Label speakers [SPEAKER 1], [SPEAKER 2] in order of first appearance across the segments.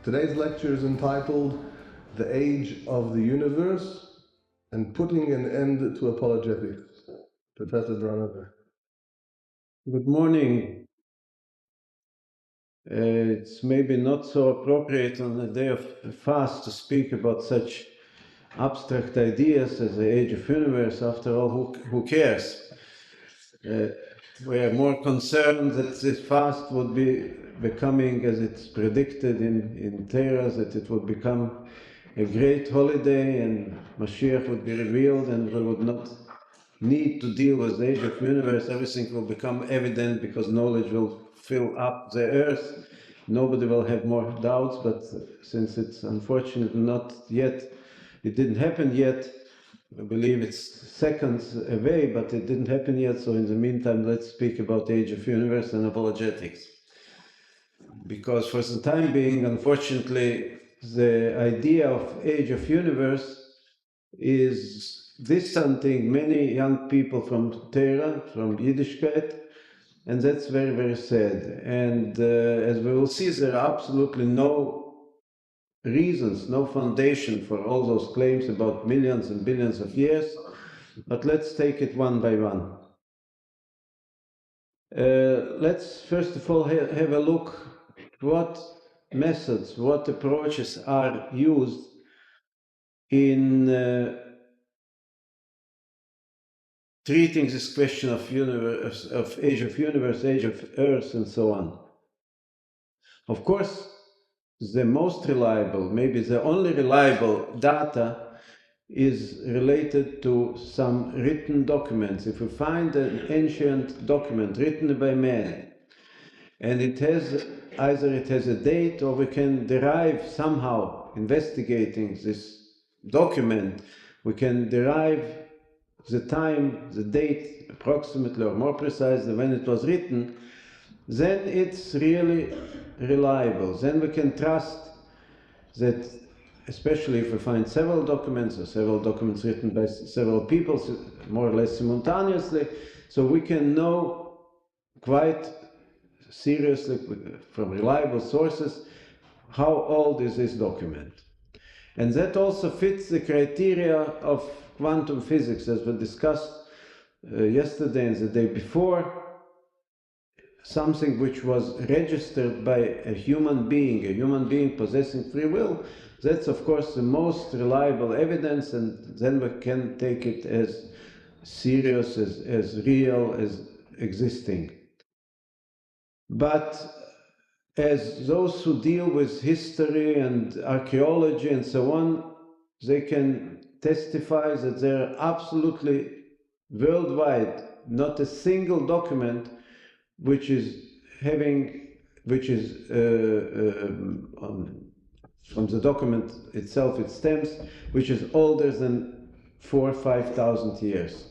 [SPEAKER 1] Today's lecture is entitled The Age of the Universe and Putting an End to Apologetics. Professor Branover.
[SPEAKER 2] Good morning. It's maybe not so appropriate on a day of fast to speak about such abstract ideas as the age of universe. After all, who cares? We are more concerned that this fast would be becoming, as it's predicted in Torah, that it would become a great holiday and Mashiach would be revealed and we would not need to deal with the age of universe. Everything will become evident because knowledge will fill up the earth. Nobody will have more doubts, but since it's unfortunately not yet, it didn't happen yet, I believe it's seconds away, but it didn't happen yet, so in the meantime, let's speak about the age of universe and apologetics. Because for the time being, unfortunately, the idea of age of universe is distancing many young people from Torah, from Yiddishkeit, and that's very, very sad. And as we will see, there are absolutely no reasons, no foundation for all those claims about millions and billions of years, but let's take it one by one. Let's first of all have a look what methods, what approaches are used in treating this question of universe, of age of universe, age of earth, and so on. Of course, the most reliable, maybe the only reliable data is related to some written documents. If we find an ancient document written by man, and it has either it has a date or we can derive somehow, investigating this document, we can derive the time, the date approximately or more precisely when it was written, then it's really reliable. Then we can trust that, especially if we find several documents or several documents written by several people more or less simultaneously, so we can know quite seriously from reliable sources how old is this document. And that also fits the criteria of quantum physics as we discussed yesterday and the day before. Something which was registered by a human being possessing free will, that's of course the most reliable evidence, and then we can take it as serious, as real, as existing. But as those who deal with history and archaeology and so on, they can testify that there are absolutely worldwide not a single document which is from the document itself, it stems, which is older than 4,000 or 5,000 years.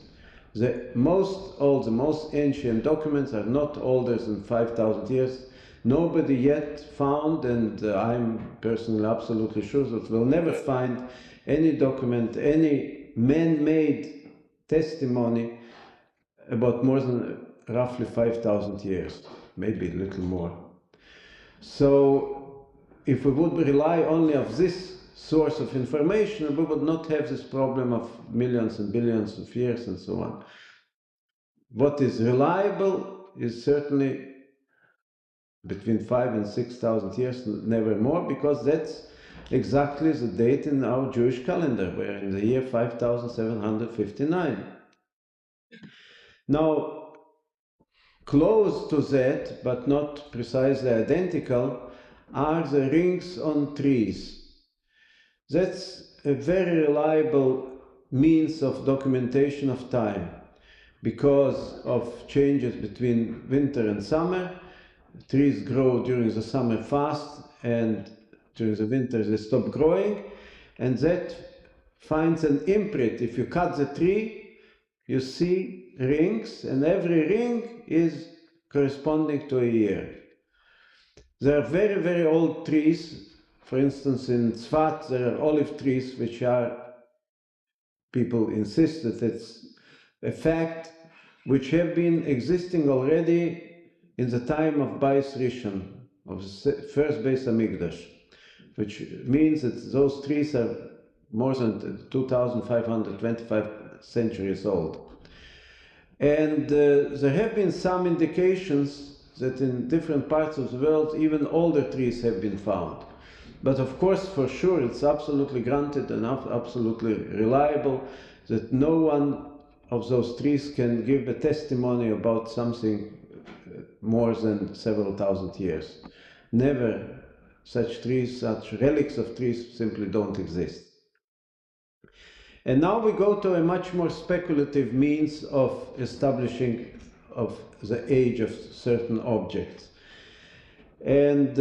[SPEAKER 2] The most ancient documents are not older than 5,000 years. Nobody yet found, and I'm personally absolutely sure that we'll never find any document, any man-made testimony about more than roughly 5,000 years, maybe a little more. So if we would rely only on this source of information, we would not have this problem of millions and billions of years and so on. What is reliable is certainly between 5,000 and 6,000 years, never more, because that's exactly the date in our Jewish calendar. We're in the year 5759. Now, close to that, but not precisely identical, are the rings on trees. That's a very reliable means of documentation of time. Because of changes between winter and summer, trees grow during the summer fast, and during the winter they stop growing, and that finds an imprint. If you cut the tree, you see rings, and every ring is corresponding to a year. There are very, very old trees. For instance, in Tzfat, there are olive trees, which are, people insist that it's a fact, which have been existing already in the time of Bais Rishon, of the first Beis Hamikdash. which means that those trees are more than 2,525 centuries old. And there have been some indications that in different parts of the world even older trees have been found. But of course, for sure, it's absolutely granted and absolutely reliable that no one of those trees can give a testimony about something more than several thousand years. Never such trees, such relics of trees simply don't exist. And now we go to a much more speculative means of establishing of the age of certain objects. And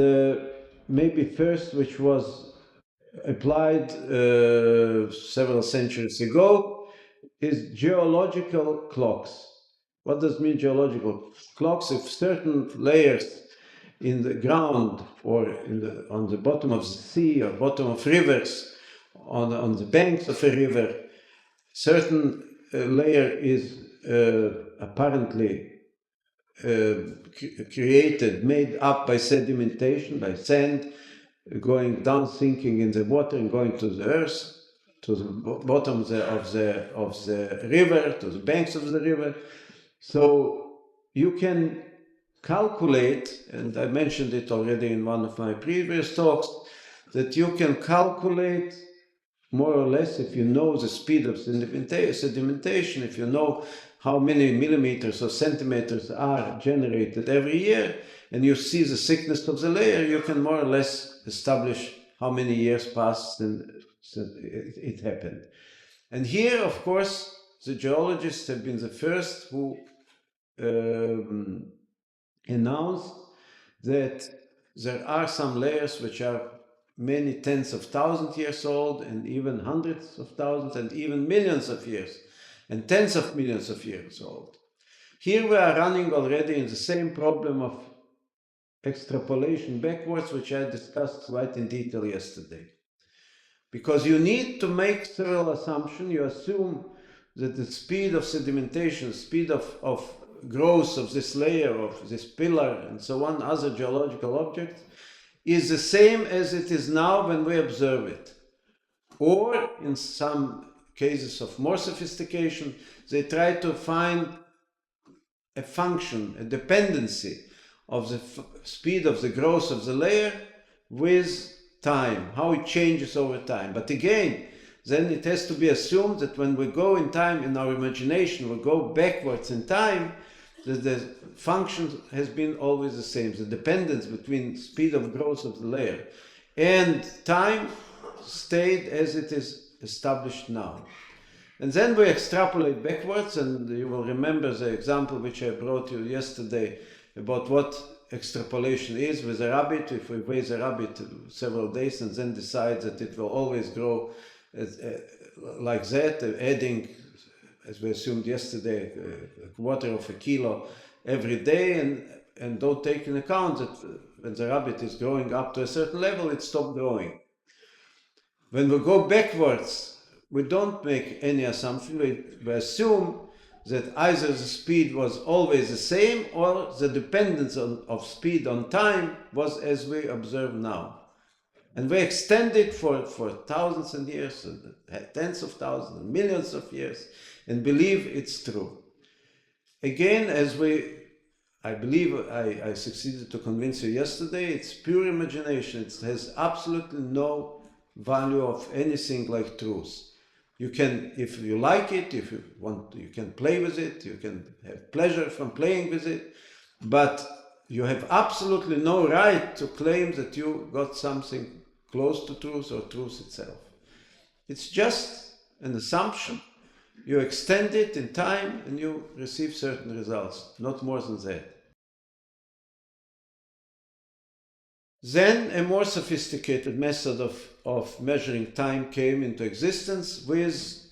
[SPEAKER 2] maybe first, which was applied several centuries ago, is geological clocks. What does mean geological clocks? If certain layers in the ground or on the bottom of the sea or bottom of rivers, on the banks of a river, certain layer is apparently created, made up by sedimentation, by sand, going down, sinking in the water and going to the earth, to the bottom of the river, to the banks of the river. So you can calculate, and I mentioned it already in one of my previous talks, that you can calculate more or less, if you know the speed of sedimentation, if you know how many millimeters or centimeters are generated every year, and you see the thickness of the layer, you can more or less establish how many years passed and it happened. And here, of course, the geologists have been the first who announced that there are some layers which are many tens of thousands years old, and even hundreds of thousands, and even millions of years, and tens of millions of years old. Here we are running already in the same problem of extrapolation backwards, which I discussed quite in detail yesterday. Because you need to make several assumptions. You assume that the speed of sedimentation, speed of growth of this layer, of this pillar, and so on, other geological objects, is the same as it is now when we observe it. Or, in some cases of more sophistication, they try to find a function, a dependency of the speed of the growth of the layer with time, how it changes over time. But again, then it has to be assumed that when we go in time, in our imagination, we go backwards in time, that the function has been always the same. The dependence between speed of growth of the layer and time stayed as it is established now. And then we extrapolate backwards, and you will remember the example which I brought you yesterday about what extrapolation is with a rabbit. If we raise a rabbit several days and then decide that it will always grow like that, adding, as we assumed yesterday, a quarter of a kilo every day, and don't take into account that when the rabbit is growing up to a certain level, it stops growing. When we go backwards, we don't make any assumption. We assume that either the speed was always the same or the dependence of speed on time was as we observe now. And we extend it for thousands of years, tens of thousands, millions of years, and believe it's true. Again, I believe I succeeded to convince you yesterday, it's pure imagination. It has absolutely no value of anything like truth. You can, if you like it, if you want, you can play with it, you can have pleasure from playing with it, but you have absolutely no right to claim that you got something close to truth or truth itself. It's just an assumption. You extend it in time and you receive certain results, not more than that. Then a more sophisticated method of measuring time came into existence with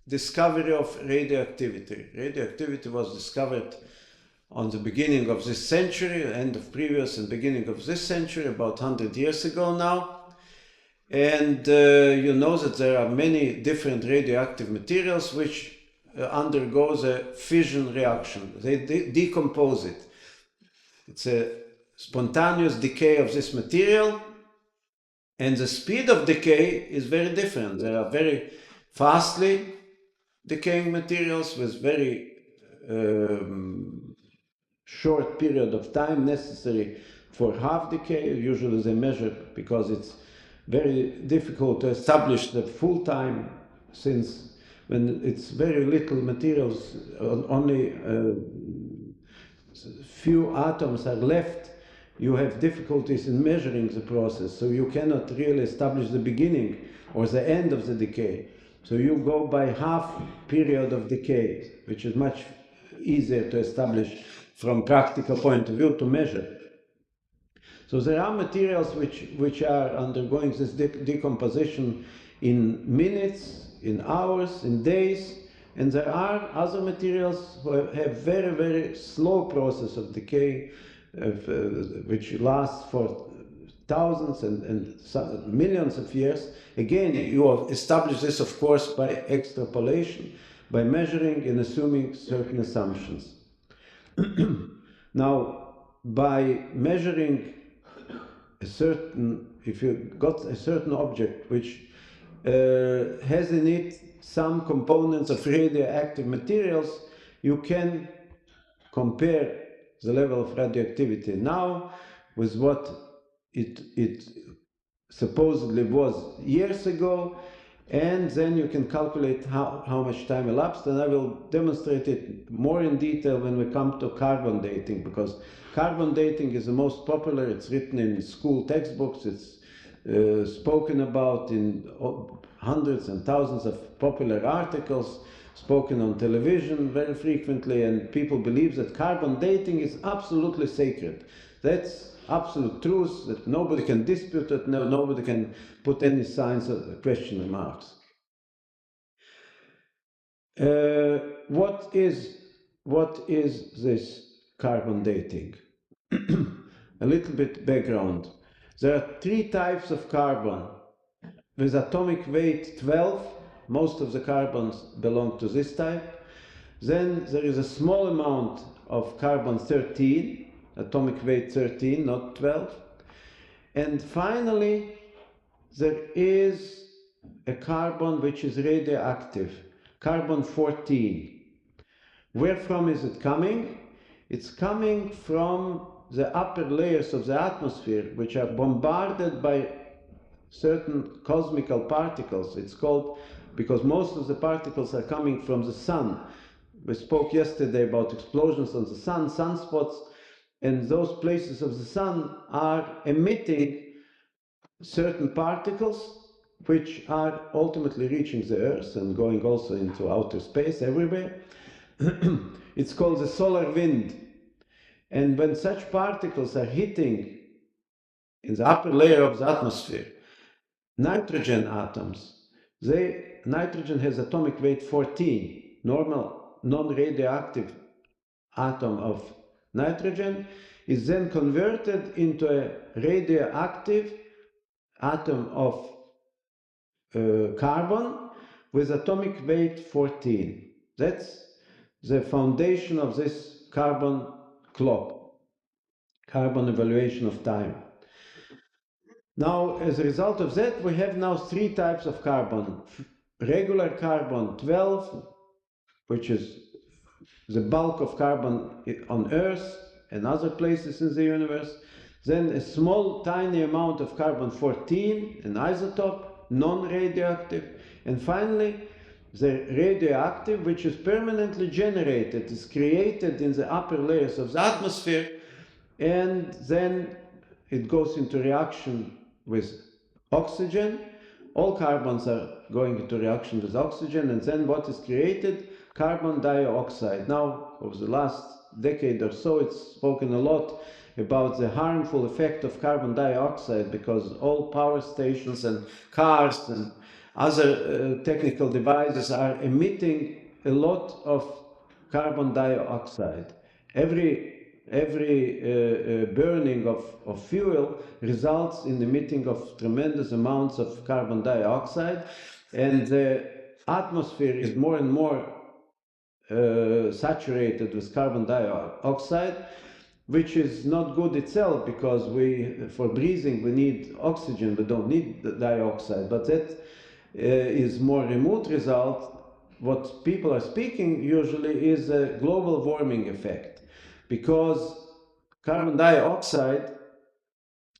[SPEAKER 2] discovery of radioactivity. Radioactivity was discovered on the beginning of this century, end of previous and beginning of this century, about 100 years ago now. And you know that there are many different radioactive materials which undergo the fission reaction. They decompose it. It's a spontaneous decay of this material, And the speed of decay is very different. There are very fastly decaying materials with very short period of time necessary for half decay. Usually they measure because it's very difficult to establish the full time, since when it's very little materials, only few atoms are left, you have difficulties in measuring the process, so you cannot really establish the beginning or the end of the decay. So you go by half period of decay, which is much easier to establish from practical point of view to measure. So there are materials which are undergoing this decomposition in minutes, in hours, in days, and there are other materials who have very, very slow process of decay, which lasts for thousands and millions of years. Again, you establish this, of course, by extrapolation, by measuring and assuming certain assumptions. Now, by measuring a certain, if you got a certain object which has in it some components of radioactive materials, you can compare the level of radioactivity now with what it supposedly was years ago, and then you can calculate how much time elapsed, and I will demonstrate it more in detail when we come to carbon dating, because carbon dating is the most popular. It's written in school textbooks, it's spoken about in hundreds and thousands of popular articles, spoken on television very frequently, and people believe that carbon dating is absolutely sacred. That's absolute truth, that nobody can dispute it, nobody can put any signs of question marks. What is this carbon dating? A little bit background. There are three types of carbon. With atomic weight 12, most of the carbons belong to this type. Then there is a small amount of carbon 13, atomic weight 13, not 12. And finally, there is a carbon which is radioactive, carbon 14. Where from is it coming? It's coming from the upper layers of the atmosphere, which are bombarded by certain cosmical particles. It's called, because most of the particles are coming from the sun. We spoke yesterday about explosions on the sun, sunspots, and those places of the sun are emitting certain particles which are ultimately reaching the Earth and going also into outer space everywhere. It's called the solar wind. And when such particles are hitting in the upper layer of the atmosphere, nitrogen atoms, nitrogen has atomic weight 14, normal non-radioactive atom of nitrogen is then converted into a radioactive atom of carbon with atomic weight 14. That's the foundation of this carbon clock, carbon evaluation of time. Now, as a result of that, we have now three types of carbon. Regular carbon 12, which is the bulk of carbon on Earth and other places in the universe. Then a small, tiny amount of carbon 14, an isotope, non-radioactive. And finally, the radioactive, which is permanently generated, is created in the upper layers of the atmosphere, and then it goes into reaction with oxygen. All carbons are going into reaction with oxygen, and then what is created? Carbon dioxide. Now, over the last decade or so, it's spoken a lot about the harmful effect of carbon dioxide, because all power stations and cars and other technical devices are emitting a lot of carbon dioxide. Every burning of fuel results in emitting of tremendous amounts of carbon dioxide, and the atmosphere is more and more saturated with carbon dioxide, which is not good itself, because for breathing we need oxygen, we don't need the dioxide, but that is more remote result. What people are speaking usually is a global warming effect, because carbon dioxide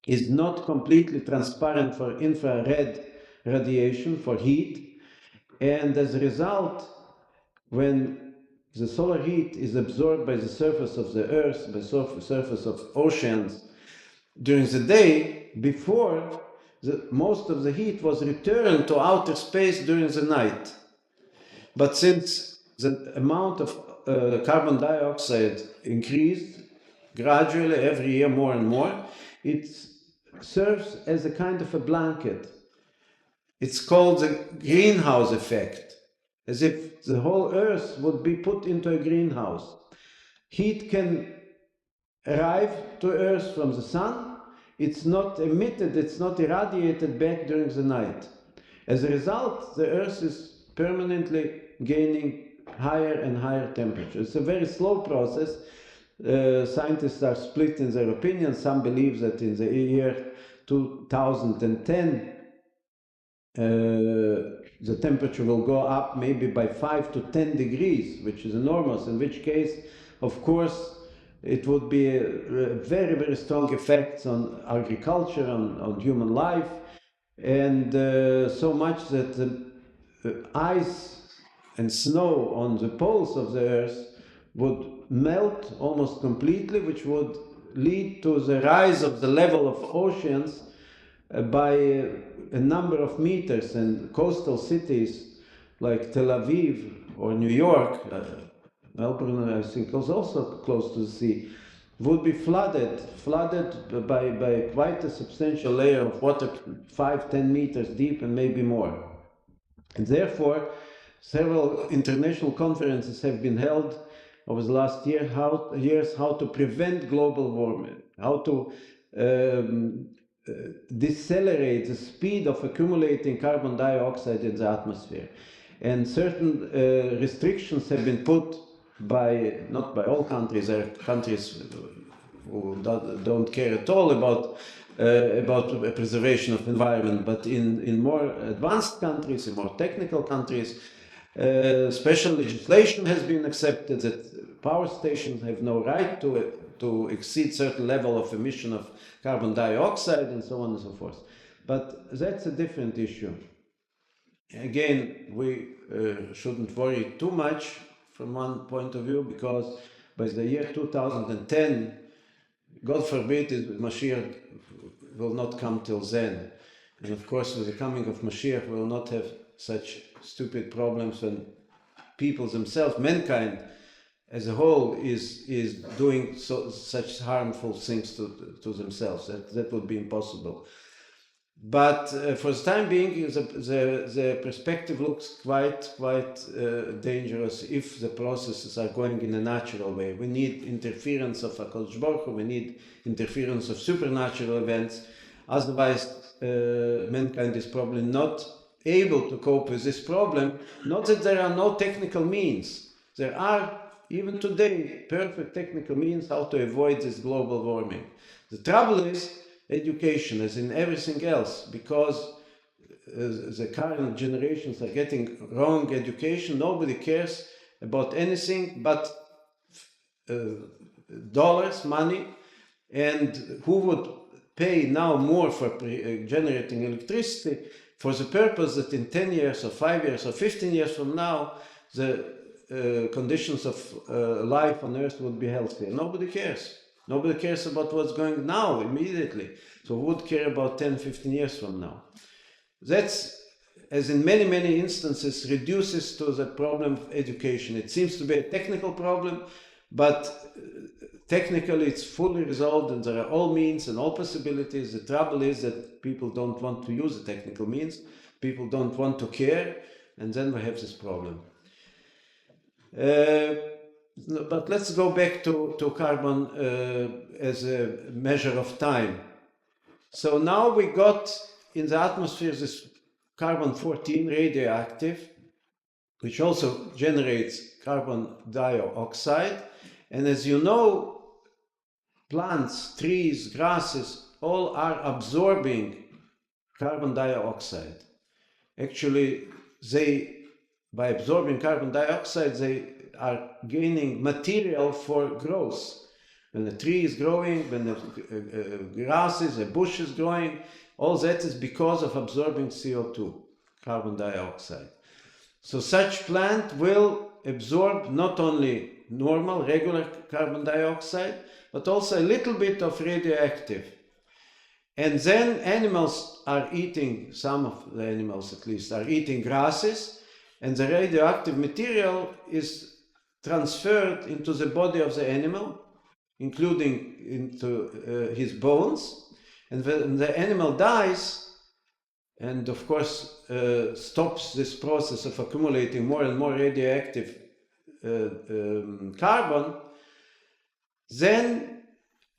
[SPEAKER 2] is not completely transparent for infrared radiation, for heat, and as a result, when the solar heat is absorbed by the surface of the earth, by the surface of oceans during the day, before, most of the heat was returned to outer space during the night. But since the amount of carbon dioxide increased gradually every year more and more, it serves as a kind of a blanket. It's called the greenhouse effect, as if the whole earth would be put into a greenhouse. Heat can arrive to earth from the sun, it's not emitted, it's not irradiated back during the night. As a result, the earth is permanently gaining higher and higher temperature. It's a very slow process. Scientists are split in their opinion. Some believe that in the year 2010 the temperature will go up maybe by 5 to 10 degrees, which is enormous, in which case, of course, it would be a very, very strong effects on agriculture, on human life, and so much that the ice and snow on the poles of the earth would melt almost completely, which would lead to the rise of the level of oceans by a number of meters, and coastal cities like Tel Aviv or New York, Melbourne I think was also close to the sea, would be flooded by quite a substantial layer of water, 5-10 meters deep and maybe more. And therefore, several international conferences have been held over the last years how to prevent global warming, how to decelerate the speed of accumulating carbon dioxide in the atmosphere. And certain restrictions have been put by, not by all countries, there are countries who don't care at all about preservation of environment, but in more advanced countries, in more technical countries, special legislation has been accepted that power stations have no right to exceed certain level of emission of carbon dioxide and so on and so forth. But that's a different issue. Again, we shouldn't worry too much from one point of view, because by the year 2010, God forbid, Mashiach will not come till then. And of course, with the coming of Mashiach, we will not have such stupid problems when people themselves, mankind as a whole, is doing such harmful things to themselves. That would be impossible. But for the time being, the perspective looks quite dangerous if the processes are going in a natural way. We need interference of HaKadosh Baruch Hu, we need interference of supernatural events. Otherwise, mankind is probably not able to cope with this problem. Not that there are no technical means. There are, even today, perfect technical means how to avoid this global warming. The trouble is education, as in everything else, because the current generations are getting wrong education. Nobody cares about anything but dollars, money, and who would pay now more for generating electricity for the purpose that in 10 years or 5 years or 15 years from now the conditions of life on Earth would be healthier. Nobody cares. Nobody cares about what's going now, immediately. So who would care about 10, 15 years from now? That's, as in many, many instances, reduces to the problem of education. It seems to be a technical problem, but technically it's fully resolved and there are all means and all possibilities. The trouble is that people don't want to use the technical means. People don't want to care, and then we have this problem. But let's go back to carbon as a measure of time. So now we got in the atmosphere this carbon-14 radioactive, which also generates carbon dioxide. And as you know, plants, trees, grasses, all are absorbing carbon dioxide. Actually, by absorbing carbon dioxide, they are gaining material for growth. When a tree is growing, when the grasses, a bush is growing, all that is because of absorbing CO2, carbon dioxide. So such plant will absorb not only normal, regular carbon dioxide, but also a little bit of radioactive. And then animals are eating, some of the animals at least, are eating grasses, and the radioactive material is transferred into the body of the animal, including into his bones. And when the animal dies, and of course stops this process of accumulating more and more radioactive carbon, then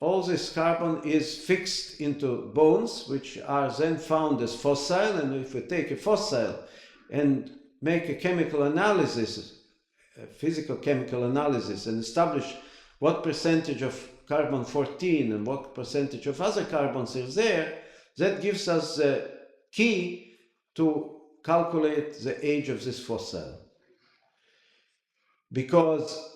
[SPEAKER 2] all this carbon is fixed into bones, which are then found as fossil. And if we take a fossil and make a chemical analysis, a physical chemical analysis, and establish what percentage of carbon-14 and what percentage of other carbons is there, that gives us the key to calculate the age of this fossil. Because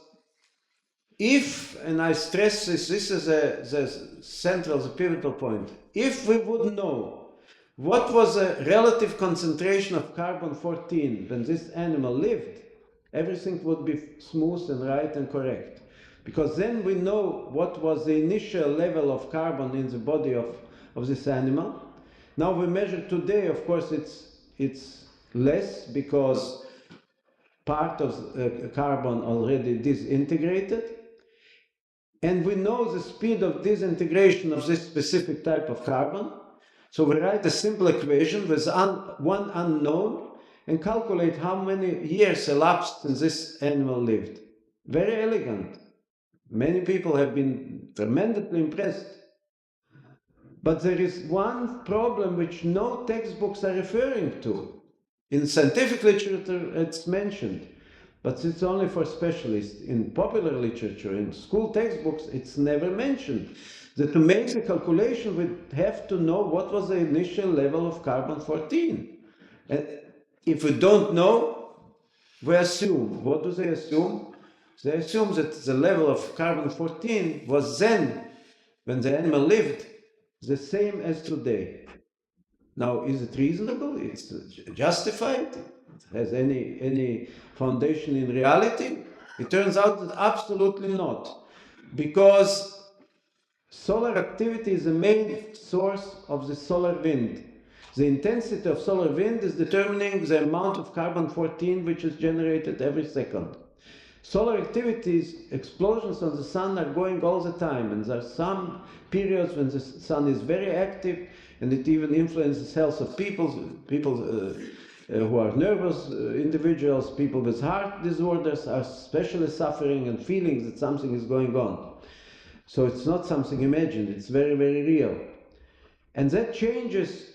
[SPEAKER 2] if, and I stress this, this is the central, the pivotal point, if we would know what was the relative concentration of carbon-14 when this animal lived, everything would be smooth and right and correct. Because then we know what was the initial level of carbon in the body of this animal. Now we measure today, of course, it's less because part of carbon already disintegrated. And we know the speed of disintegration of this specific type of carbon. So we write a simple equation with one unknown and calculate how many years elapsed since this animal lived. Very elegant. Many people have been tremendously impressed. But there is one problem which no textbooks are referring to. In scientific literature, it's mentioned, but it's only for specialists. In popular literature, in school textbooks, it's never mentioned. That to make the calculation, we have to know what was the initial level of carbon-14. And if we don't know, we assume. What do they assume? They assume that the level of carbon-14 was then, when the animal lived, the same as today. Now, is it reasonable? It's justified? It has any foundation in reality? It turns out that absolutely not. Because solar activity is the main source of the solar wind. The intensity of solar wind is determining the amount of carbon-14 which is generated every second. Solar activities, explosions on the sun are going all the time, and there are some periods when the sun is very active, and it even influences health of people who are nervous individuals, people with heart disorders are especially suffering and feeling that something is going on. So it's not something imagined, it's very, very real. And that changes,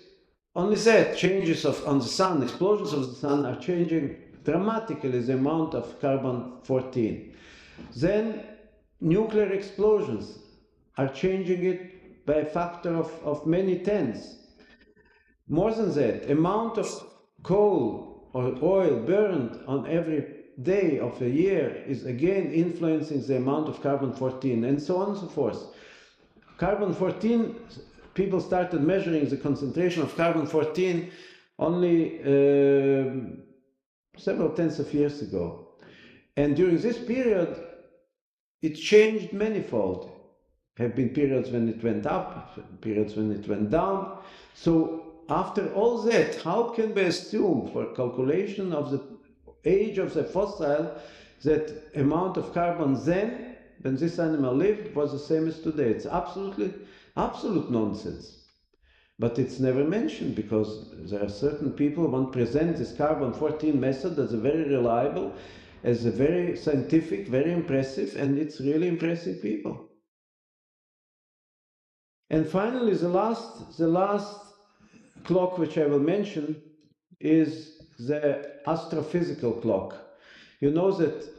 [SPEAKER 2] only that, changes on the sun, explosions of the sun are changing dramatically the amount of carbon-14. Then nuclear explosions are changing it by a factor of many tens. More than that, amount of coal or oil burned on every day of a year is again influencing the amount of carbon-14, and so on and so forth. Carbon-14, people started measuring the concentration of carbon-14 only several tens of years ago. And during this period, it changed manifold. There have been periods when it went up, periods when it went down. So after all that, how can we assume for calculation of the age of the fossil that amount of carbon then, when this animal lived, was the same as today? It's absolute nonsense. But it's never mentioned because there are certain people who want to present this carbon-14 method as a very reliable, as a very scientific, very impressive, and it's really impressive people. And finally, the last clock which I will mention is the astrophysical clock. You know that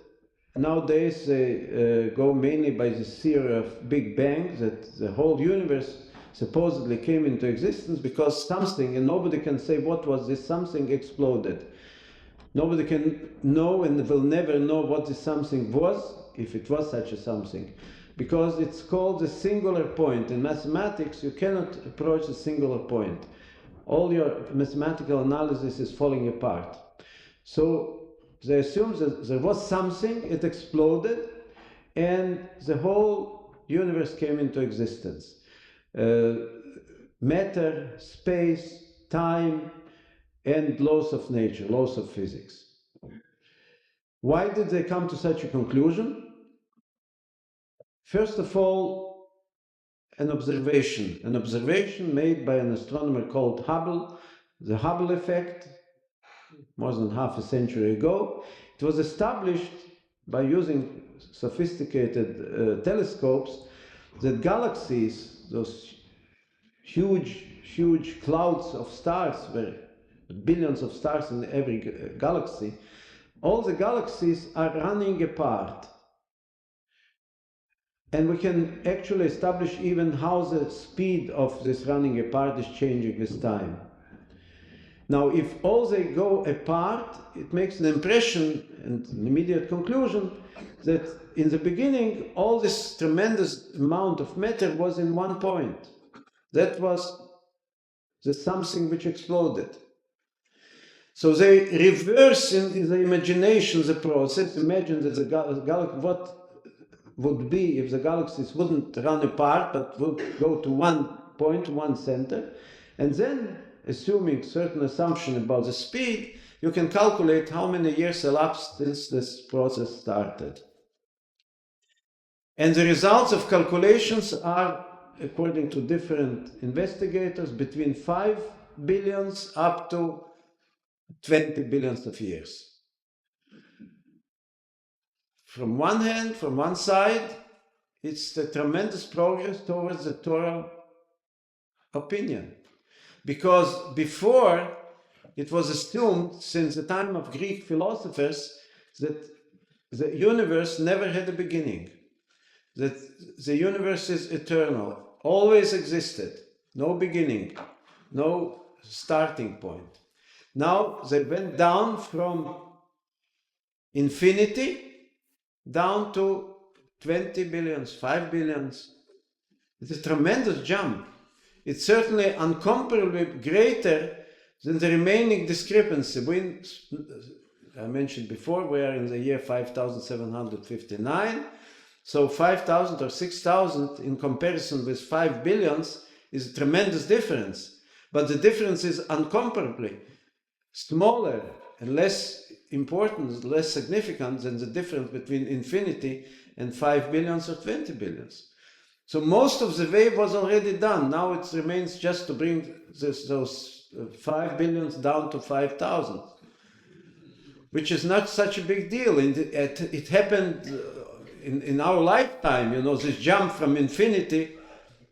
[SPEAKER 2] nowadays they go mainly by the theory of Big Bang, that the whole universe supposedly came into existence because something, and nobody can say what was this something, exploded. Nobody can know and will never know what this something was, if it was such a something, because it's called the singular point. In mathematics, you cannot approach a singular point. All your mathematical analysis is falling apart. So they assume that there was something, it exploded, and the whole universe came into existence. Matter, space, time, and laws of nature, laws of physics. Why did they come to such a conclusion? First of all, an observation made by an astronomer called Hubble, the Hubble effect, more than half a century ago. It was established by using sophisticated telescopes that galaxies, those huge clouds of stars, where billions of stars in every galaxy, all the galaxies are running apart. And we can actually establish even how the speed of this running apart is changing with time. Now, if all they go apart, it makes an impression and an immediate conclusion that in the beginning, all this tremendous amount of matter was in one point. That was the something which exploded. So they reverse in the imagination the process. Imagine that what would be if the galaxies wouldn't run apart but would go to one point, one center, and then, assuming certain assumption about the speed, you can calculate how many years elapsed since this process started. And the results of calculations are, according to different investigators, between 5 billions up to 20 billions of years. From one hand, from one side, it's the tremendous progress towards the Torah opinion. Because before, it was assumed since the time of Greek philosophers that the universe never had a beginning, that the universe is eternal, always existed, no beginning, no starting point. Now they went down from infinity down to 20 billions, 5 billions. It's a tremendous jump. It's certainly incomparably greater than the remaining discrepancy. I mentioned before, we are in the year 5759. So 5,000 or 6,000 in comparison with 5 billions is a tremendous difference. But the difference is incomparably smaller and less important, less significant than the difference between infinity and 5 billions or 20 billions. So most of the way was already done. Now it remains just to bring those 5 billions down to 5,000, which is not such a big deal. It happened in our lifetime, this jump from infinity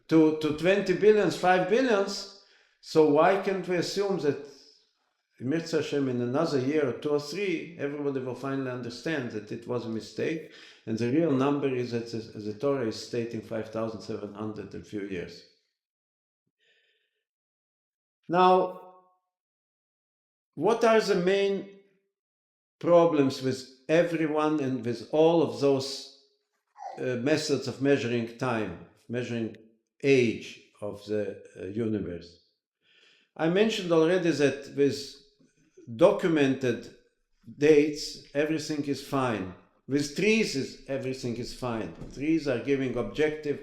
[SPEAKER 2] to 20 billions, 5 billions. So why can't we assume that Mitzvah Hashem, in another year or 2 or 3, everybody will finally understand that it was a mistake, and the real number is that the Torah is stating 5,700 in a few years. Now, what are the main problems with everyone and with all of those methods of measuring time, measuring age of the universe? I mentioned already that with documented dates, everything is fine. With trees, everything is fine. Trees are giving objective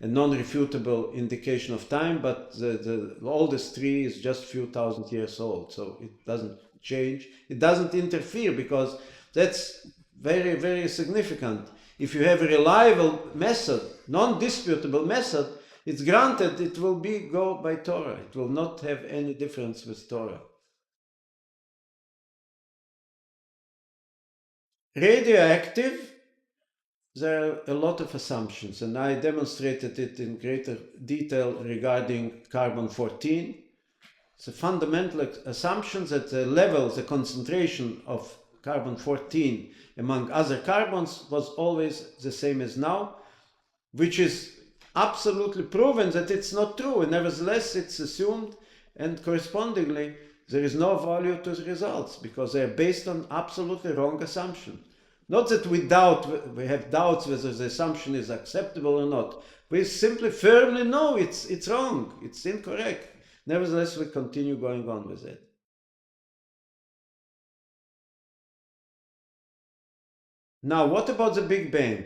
[SPEAKER 2] and non-refutable indication of time, but the oldest tree is just a few thousand years old, so it doesn't change. It doesn't interfere, because that's very, very significant. If you have a reliable method, non-disputable method, it's granted it will go by Torah. It will not have any difference with Torah. Radioactive, there are a lot of assumptions, and I demonstrated it in greater detail regarding carbon-14. It's a fundamental assumption that the level, the concentration of carbon 14 among other carbons was always the same as now, which is absolutely proven that it's not true, and nevertheless it's assumed, and correspondingly there is no value to the results because they are based on absolutely wrong assumption. Not that we have doubts whether the assumption is acceptable or not. We simply firmly know it's wrong, it's incorrect. Nevertheless, we continue going on with it. Now, what about the Big Bang?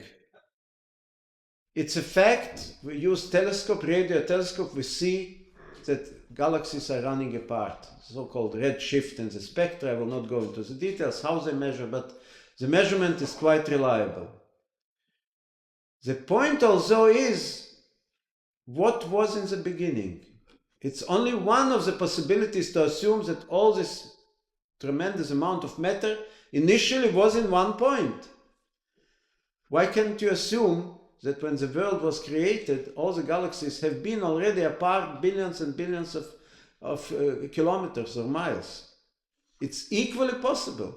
[SPEAKER 2] It's a fact. We use telescope, radio telescope, we see that galaxies are running apart, so-called red shift in the spectra. I will not go into the details how they measure, but the measurement is quite reliable. The point also is what was in the beginning. It's only one of the possibilities to assume that all this tremendous amount of matter initially was in one point. Why can't you assume that when the world was created, all the galaxies have been already apart billions and billions of kilometers or miles? It's equally possible.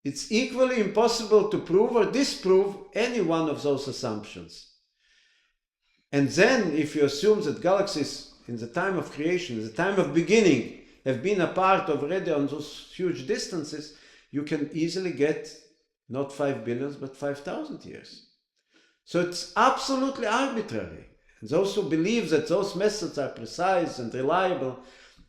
[SPEAKER 2] It's equally impossible to prove or disprove any one of those assumptions. And then, if you assume that galaxies in the time of creation, in the time of beginning, have been apart already on those huge distances, you can easily get not 5 billion, but 5,000 years. So it's absolutely arbitrary. And those who believe that those methods are precise and reliable,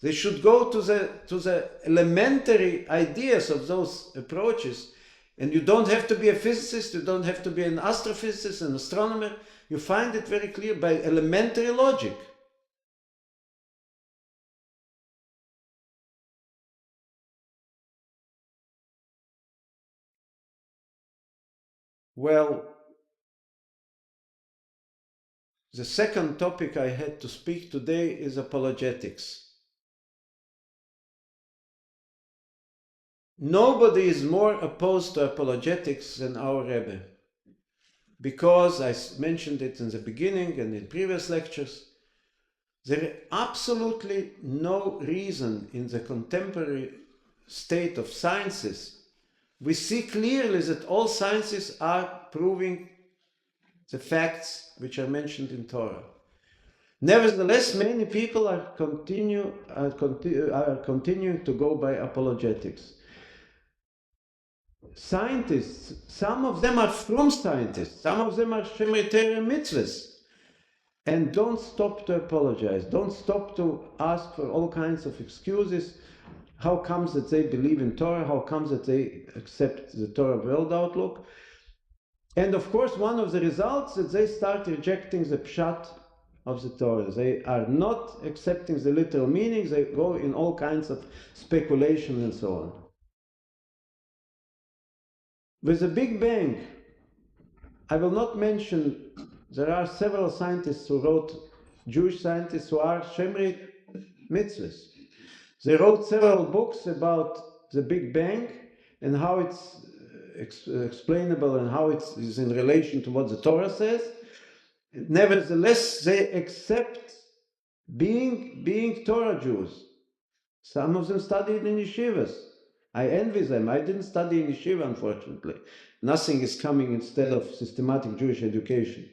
[SPEAKER 2] they should go to the elementary ideas of those approaches. And you don't have to be a physicist, you don't have to be an astrophysicist, an astronomer. You find it very clear by elementary logic. Well, the second topic I had to speak today is apologetics. Nobody is more opposed to apologetics than our Rebbe, because I mentioned it in the beginning and in previous lectures, there is absolutely no reason in the contemporary state of sciences. We see clearly that all sciences are proving the facts which are mentioned in Torah. Nevertheless, many people are continuing to go by apologetics. Scientists, some of them are from scientists, some of them are Shemitah mitzvahs, and don't stop to apologize, don't stop to ask for all kinds of excuses. How comes that they believe in Torah? How comes that they accept the Torah world outlook? And of course, one of the results is that they start rejecting the pshat of the Torah. They are not accepting the literal meaning. They go in all kinds of speculation and so on. With the Big Bang, I will not mention, there are several scientists who wrote, Jewish scientists who are Shemri mitzvahs. They wrote several books about the Big Bang and how it's explainable and how it is in relation to what the Torah says. Nevertheless, they accept being Torah Jews. Some of them studied in yeshivas. I envy them. I didn't study in yeshiva, unfortunately. Nothing is coming instead of systematic Jewish education.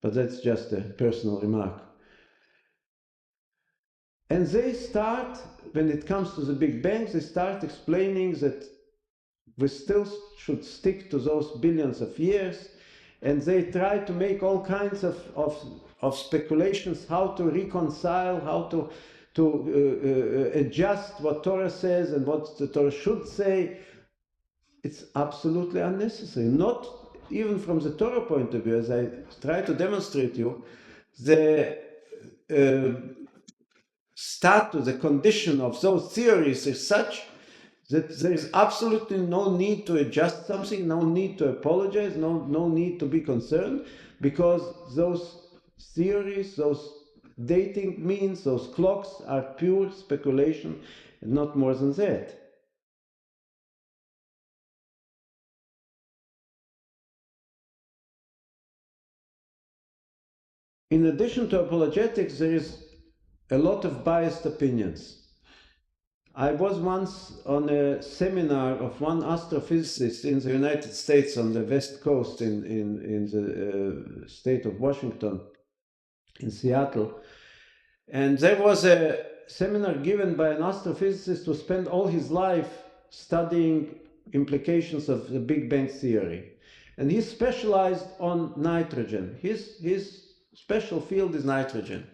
[SPEAKER 2] But that's just a personal remark. And they start, when it comes to the Big Bang, they start explaining that we still should stick to those billions of years, and they try to make all kinds of speculations how to reconcile, how to adjust what Torah says and what the Torah should say. It's absolutely unnecessary, not even from the Torah point of view, as I try to demonstrate to you. The status, the condition of those theories is such that there is absolutely no need to adjust something, no need to apologize, no need to be concerned, because those theories, those dating means, those clocks are pure speculation and not more than that. In addition to apologetics, there is a lot of biased opinions. I was once on a seminar of one astrophysicist in the United States on the West Coast in the state of Washington, in Seattle. And there was a seminar given by an astrophysicist who spent all his life studying implications of the Big Bang theory. And he specialized on nitrogen. His special field is nitrogen.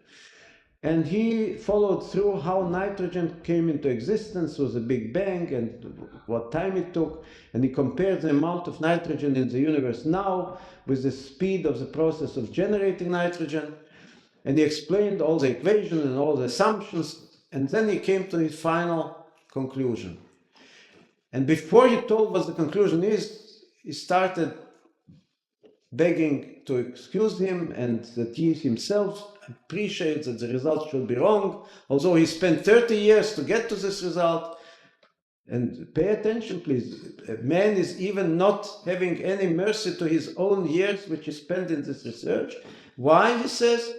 [SPEAKER 2] And he followed through how nitrogen came into existence with the Big Bang and what time it took. And he compared the amount of nitrogen in the universe now with the speed of the process of generating nitrogen. And he explained all the equations and all the assumptions. And then he came to his final conclusion. And before he told what the conclusion is, he started begging to excuse him and that he himself appreciates that the result should be wrong, although he spent 30 years to get to this result. And pay attention, please. Man is even not having any mercy to his own years, which he spent in this research. Why, he says?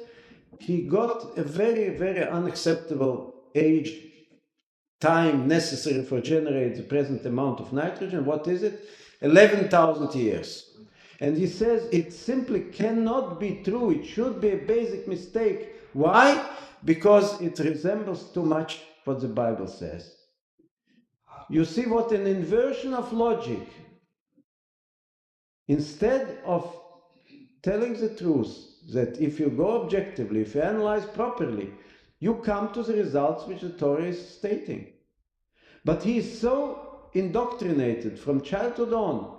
[SPEAKER 2] He got a very, very unacceptable age, time necessary for generating the present amount of nitrogen. What is it? 11,000 years. And he says it simply cannot be true. It should be a basic mistake. Why? Because it resembles too much what the Bible says. You see what an inversion of logic. Instead of telling the truth, that if you go objectively, if you analyze properly, you come to the results which the Torah is stating. But he is so indoctrinated from childhood on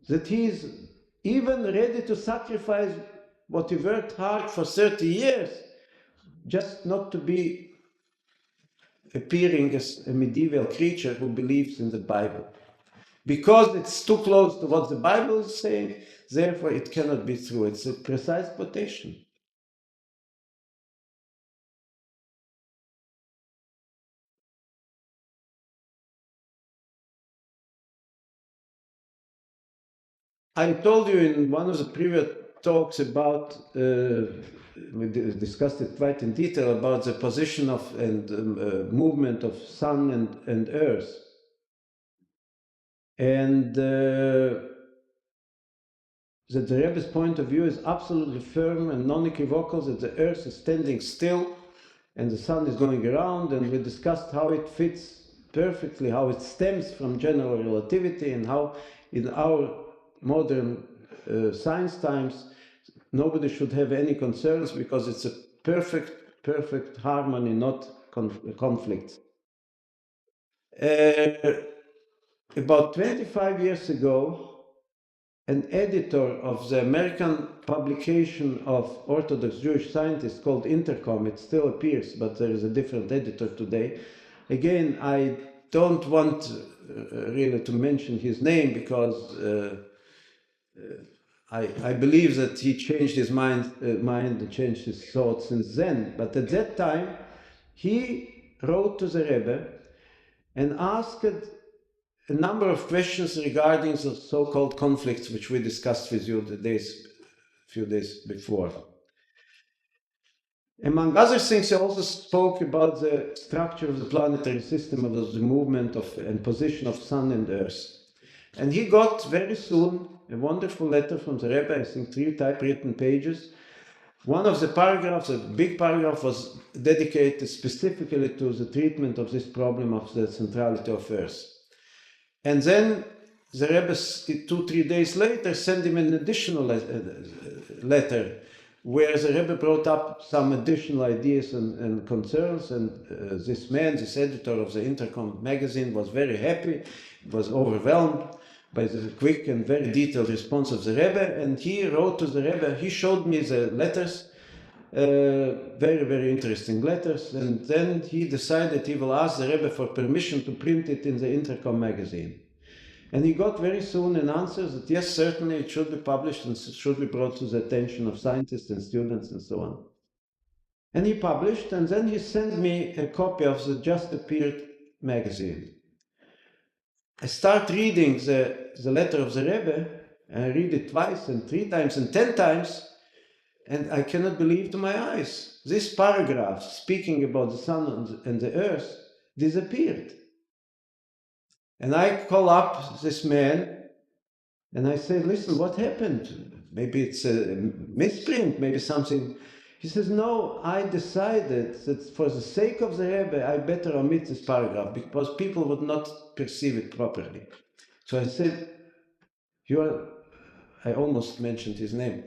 [SPEAKER 2] that he is even ready to sacrifice what he worked hard for 30 years just not to be appearing as a medieval creature who believes in the Bible. Because it's too close to what the Bible is saying, therefore it cannot be true. It's a precise quotation. I told you in one of the previous talks about, we discussed it quite in detail, about the position of and movement of sun and earth. And that the Rebbe's point of view is absolutely firm and non-equivocal, that the earth is standing still and the sun is going around, and we discussed how it fits perfectly, how it stems from general relativity, and how in our modern science times nobody should have any concerns because it's a perfect harmony, not conflict. About 25 years ago, an editor of the American publication of Orthodox Jewish scientists called Intercom, it still appears, but there is a different editor today. Again, I don't want really to mention his name because I believe that he changed his mind and changed his thoughts since then. But at that time, he wrote to the Rebbe and asked a number of questions regarding the so-called conflicts which we discussed with you a few days before. Among other things, he also spoke about the structure of the planetary system, of the movement and position of sun and earth. And he got very soon a wonderful letter from the Rebbe, I think 3 typewritten pages. One of the paragraphs, a big paragraph, was dedicated specifically to the treatment of this problem of the centrality of earth. And then the Rebbe, 2-3 days later, sent him an additional letter where the Rebbe brought up some additional ideas and concerns. And this man, this editor of the Intercom magazine, was very happy, was overwhelmed by the quick and very detailed response of the Rebbe. And he wrote to the Rebbe, he showed me the letters, very, very interesting letters, and then he decided he will ask the Rebbe for permission to print it in the Intercom magazine. And he got very soon an answer that yes, certainly it should be published and should be brought to the attention of scientists and students and so on. And he published, and then he sent me a copy of the just appeared magazine. I start reading the letter of the Rebbe, and I read it twice and 3 times and 10 times, and I cannot believe to my eyes. This paragraph, speaking about the sun and the earth, disappeared. And I call up this man and I say, listen, what happened? Maybe it's a misprint, maybe something. He says, no, I decided that for the sake of the Rebbe, I better omit this paragraph because people would not perceive it properly. So I said, I almost mentioned his name.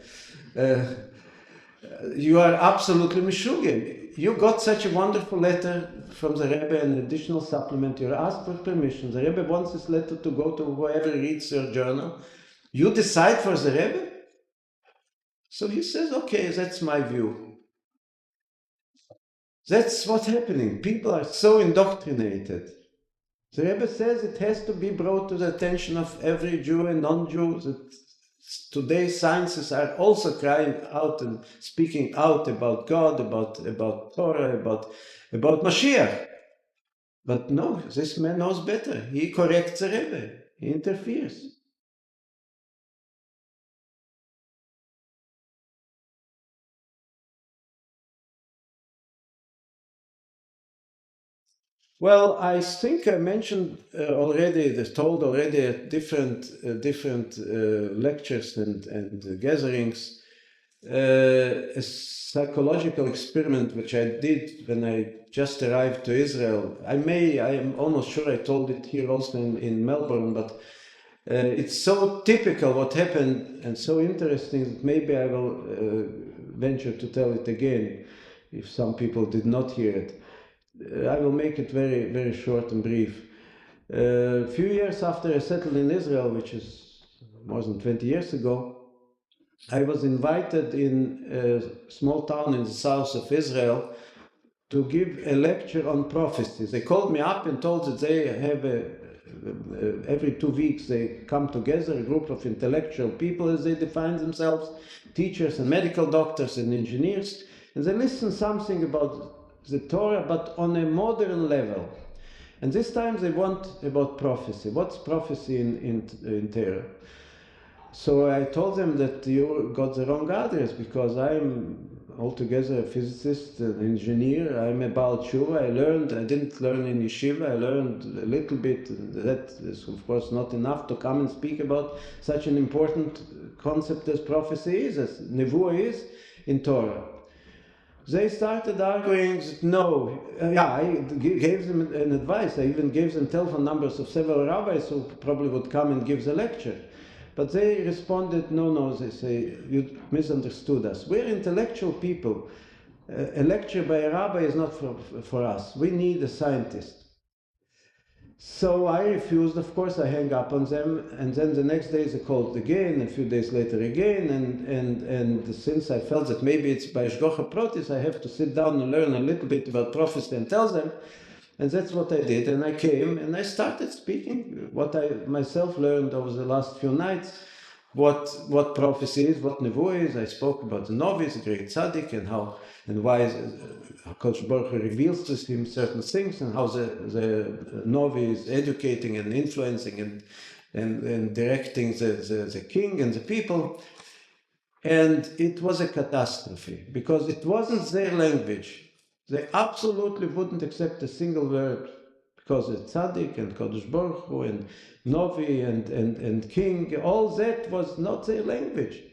[SPEAKER 2] You are absolutely mishugim. You got such a wonderful letter from the Rebbe, an additional supplement. You asked for permission. The Rebbe wants this letter to go to whoever reads your journal. You decide for the Rebbe? So he says, okay, that's my view. That's what's happening. People are so indoctrinated. The Rebbe says it has to be brought to the attention of every Jew and non-Jew that today sciences are also crying out and speaking out about God, about Torah, about Mashiach. But no, this man knows better. He corrects the Rebbe. He interferes. Well, I think I mentioned told already at different lectures and gatherings, a psychological experiment which I did when I just arrived to Israel. I am almost sure I told it here also in Melbourne, but it's so typical what happened and so interesting that maybe I will venture to tell it again if some people did not hear it. I will make it very, very short and brief. A few years after I settled in Israel, which is more than 20 years ago, I was invited in a small town in the south of Israel to give a lecture on prophecy. They called me up and told that they have every 2 weeks they come together, a group of intellectual people as they define themselves, teachers and medical doctors and engineers, and they listen something about the Torah, but on a modern level. And this time they want about prophecy. What's prophecy in Torah? So I told them that you got the wrong address because I'm altogether a physicist, an engineer. I'm a Baal Tshuva. I didn't learn in yeshiva. I learned a little bit. That is, of course, not enough to come and speak about such an important concept as prophecy is, as nevuah is in Torah. They started arguing that no, I gave them an advice. I even gave them telephone numbers of several rabbis who probably would come and give the lecture. But they responded, no, they say, you misunderstood us. We're intellectual people. A lecture by a rabbi is not for us. We need a scientist. So I refused, of course, I hung up on them, and then the next day they called again, a few days later again, and since I felt that maybe it's by Shgocha Protis, I have to sit down and learn a little bit about prophecy and tell them, and that's what I did, and I came, and I started speaking what I myself learned over the last few nights, what prophecy is, what nevuah is. I spoke about the novice, the great tzaddik, and why Kodesh Baruch Hu reveals to him certain things, and how the novice is educating and influencing and directing the king and the people. And it was a catastrophe because it wasn't their language. They absolutely wouldn't accept a single word because the tzaddik and Kodesh Baruch Hu and novi and king, all that was not their language.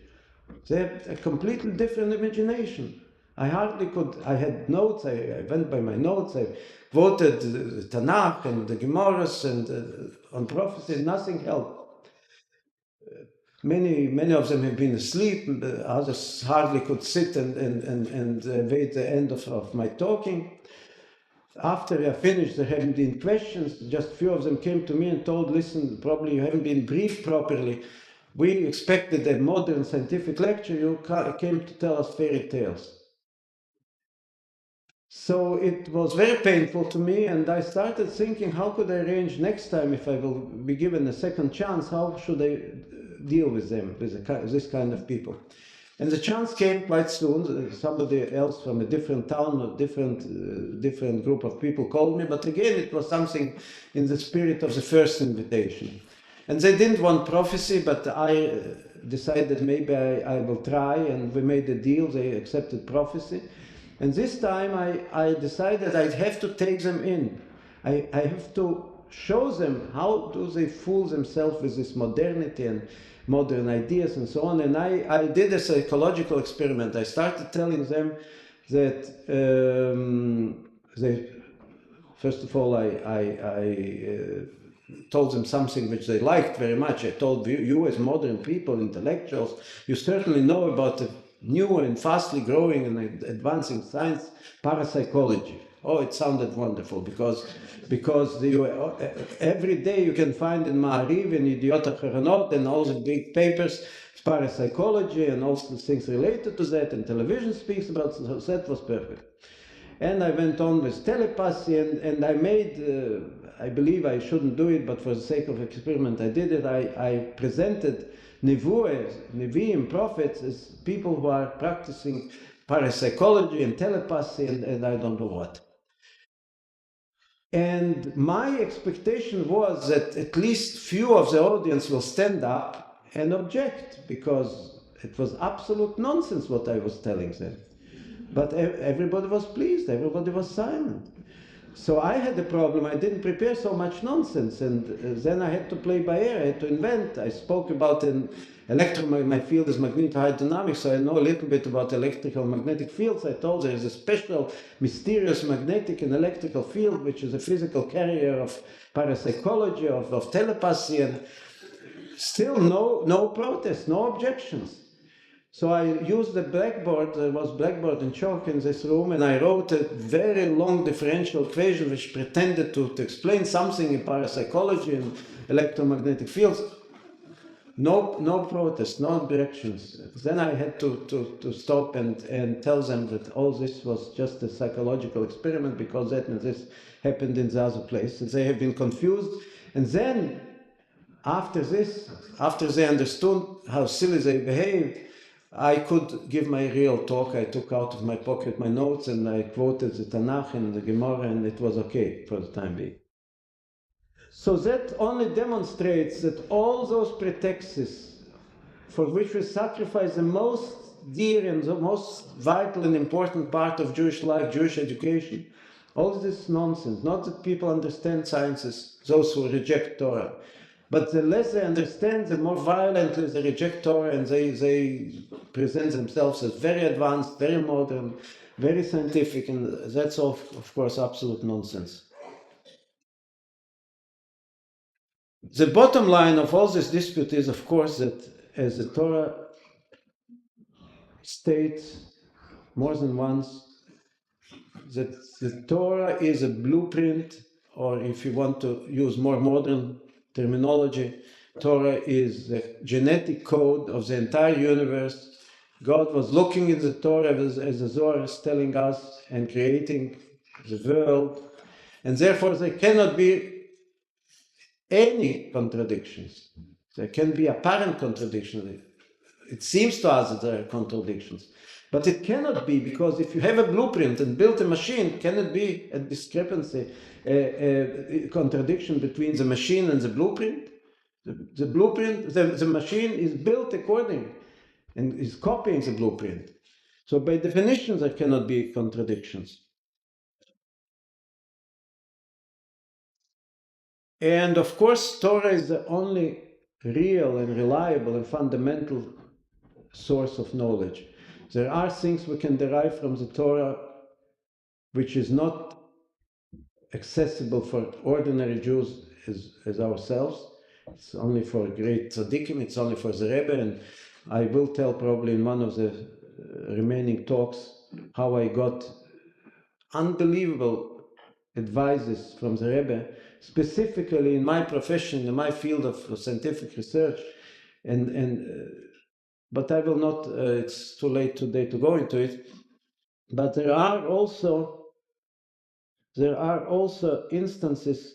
[SPEAKER 2] They had a completely different imagination. I hardly could. I had notes. I went by my notes. I quoted the Tanakh and the Gemaras and on prophecy. Nothing helped. Many of them have been asleep. Others hardly could sit and wait the end of my talking. After I finished, there hadn't been questions. Just a few of them came to me and told, listen, probably you haven't been briefed properly. We expected a modern scientific lecture. You came to tell us fairy tales. So it was very painful to me, and I started thinking, how could I arrange next time if I will be given a second chance? How should I deal with them, with this kind of people? And the chance came quite soon. Somebody else from a different town, a different group of people called me, but again it was something in the spirit of the first invitation. And they didn't want prophecy, but I decided maybe I will try, and we made a deal. They accepted prophecy. And this time I decided I'd have to take them in. I have to show them how do they fool themselves with this modernity and modern ideas and so on. And I did a psychological experiment. I started telling them that first of all, I told them something which they liked very much. I told you as modern people, intellectuals, you certainly know about the new and fastly growing and advancing science, parapsychology. Oh, it sounded wonderful because every day you can find in Ma'ariv and Idiot Acharonot and all the big papers, parapsychology and all the things related to that, and television speaks about it, so that was perfect. And I went on with telepathy, and I made, I believe I shouldn't do it, but for the sake of experiment I did it. I presented Nevi'im, prophets, as people who are practicing parapsychology and telepathy and I don't know what. And my expectation was that at least few of the audience will stand up and object, because it was absolute nonsense what I was telling them. But everybody was pleased, everybody was silent. So I had a problem, I didn't prepare so much nonsense, and then I had to play by ear, I had to invent. I spoke about my field is magnetohydrodynamics, so I know a little bit about electrical magnetic fields. I told there is a special mysterious magnetic and electrical field, which is a physical carrier of parapsychology, of telepathy, and still no protest, no objections. So I used the blackboard, there was blackboard and chalk in this room, and I wrote a very long differential equation which pretended to explain something in parapsychology and electromagnetic fields. No protest, no objections. Then I had to stop and tell them that all this was just a psychological experiment, because that and this happened in the other place. And they have been confused. And then, after they understood how silly they behaved, I could give my real talk. I took out of my pocket my notes and I quoted the Tanakh and the Gemara, and it was okay for the time being. So that only demonstrates that all those pretexts for which we sacrifice the most dear and the most vital and important part of Jewish life, Jewish education, all this nonsense. Not that people understand sciences, those who reject Torah, but the less they understand, the more violently they reject Torah, and they present themselves as very advanced, very modern, very scientific, and that's of course absolute nonsense. The bottom line of all this dispute is, of course, that as the Torah states more than once, that the Torah is a blueprint, or if you want to use more modern terminology, Torah is the genetic code of the entire universe. God was looking at the Torah as the Zohar is telling us and creating the world, and therefore there cannot be any contradictions. There can be apparent contradictions. It seems to us that there are contradictions, but it cannot be, because if you have a blueprint and build a machine, can it be a discrepancy, a contradiction between the machine and the blueprint? The blueprint, the machine is built according and is copying the blueprint. So by definition, there cannot be contradictions. And of course, Torah is the only real and reliable and fundamental source of knowledge. There are things we can derive from the Torah which is not accessible for ordinary Jews as ourselves. It's only for great tzaddikim, it's only for the Rebbe, and I will tell probably in one of the remaining talks how I got unbelievable advices from the Rebbe, specifically in my profession, in my field of scientific research, but I will not, it's too late today to go into it. But there are also instances,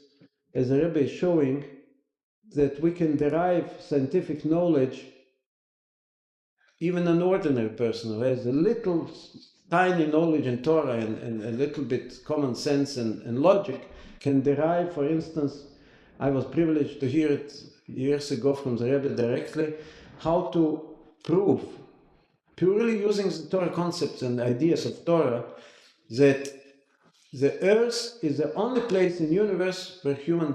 [SPEAKER 2] as the Rebbe is showing, that we can derive scientific knowledge. Even an ordinary person who has a little tiny knowledge in Torah and a little bit common sense and logic can derive, for instance, I was privileged to hear it years ago from the Rebbe directly, how to prove, purely using the Torah concepts and ideas of Torah, that the Earth is the only place in the universe where human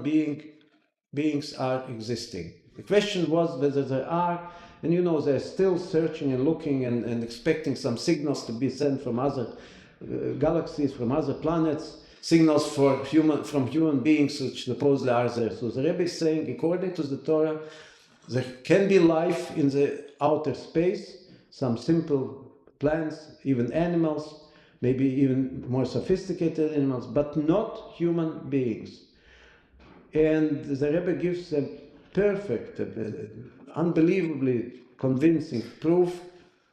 [SPEAKER 2] beings are existing. The question was whether there are, and you know, they're still searching and looking and expecting some signals to be sent from other galaxies, from other planets, signals from human beings which supposedly are there. So the Rebbe is saying, according to the Torah, there can be life in the outer space, some simple plants, even animals, maybe even more sophisticated animals, but not human beings. And the Rebbe gives a perfect, unbelievably convincing proof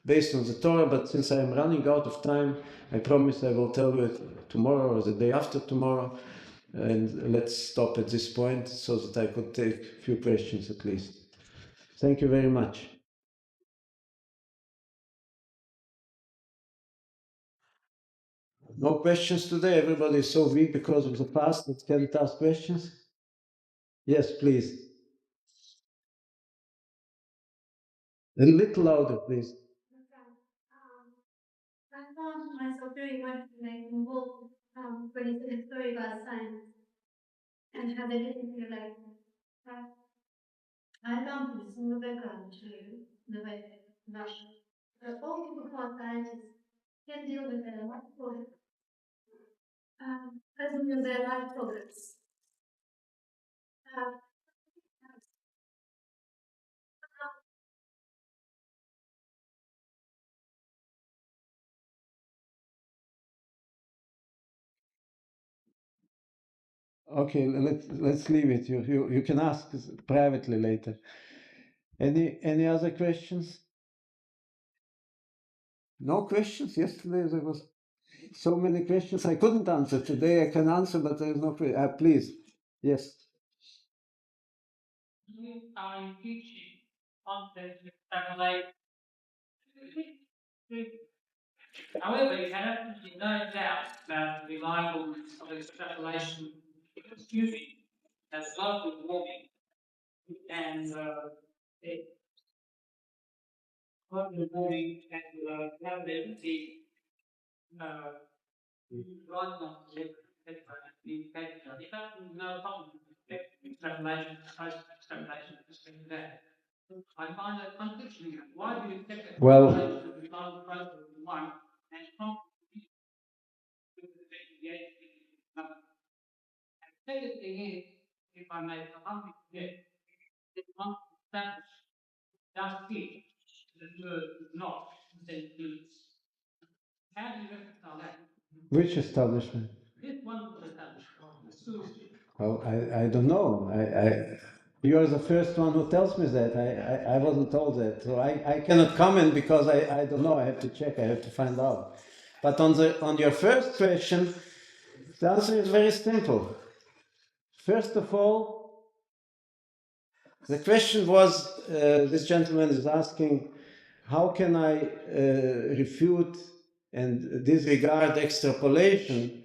[SPEAKER 2] based on the Torah, but since I am running out of time, I promise I will tell you it tomorrow or the day after tomorrow. And let's stop at this point so that I could take a few questions at least. Thank you very much. No questions today? Everybody is so weak because of the past that can't ask questions? Yes, please. A little louder, please.
[SPEAKER 3] I found myself very much involved when you said a story about science and how they didn't feel like I found this in the background to the way that all people who are scientists can deal with their life problems. As in their life problems.
[SPEAKER 2] Okay, let's leave it. You can ask privately later. Any other questions? No questions? Yesterday there was so many questions I couldn't answer. Today I can answer, but there is no question. Please. Yes.
[SPEAKER 3] You are teaching concepts extrapolate. However, you have absolutely no doubt about the reliableness of extrapolation, excuse me, as global warming and global warming and habitability right now. No problem with extrapolation, post-extrapolation, that. I find that contradictory. Why do you accept it?
[SPEAKER 2] Well,
[SPEAKER 3] One and second thing is, if I may forget, it must establish does fit the word not then includes. How do you reconcile that?
[SPEAKER 2] which establishment?
[SPEAKER 3] This one was established.
[SPEAKER 2] Well, I don't know. You are the first one who tells me that. I wasn't told that. So I cannot comment because I don't know. I have to check. I have to find out. But on your first question, the answer is very simple. First of all, the question was, this gentleman is asking, how can I refute and disregard extrapolation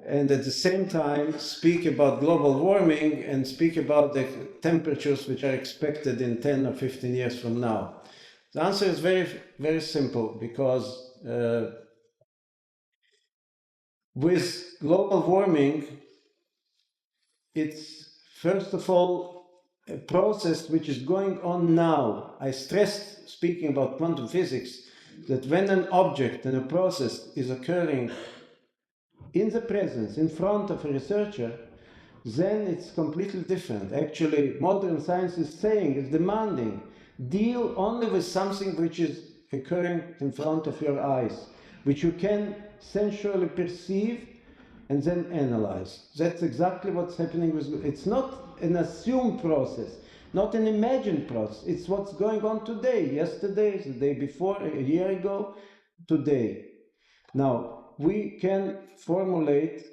[SPEAKER 2] and at the same time speak about global warming and speak about the temperatures which are expected in 10 or 15 years from now? The answer is very, very simple, because with global warming, it's first of all a process which is going on now. I stressed, speaking about quantum physics, that when an object and a process is occurring in the presence, in front of a researcher, then it's completely different. Actually, modern science is saying, is demanding, deal only with something which is occurring in front of your eyes, which you can sensually perceive and then analyze. That's exactly what's happening with, it's not an assumed process, not an imagined process. It's what's going on today, yesterday, the day before, a year ago, today. Now, we can formulate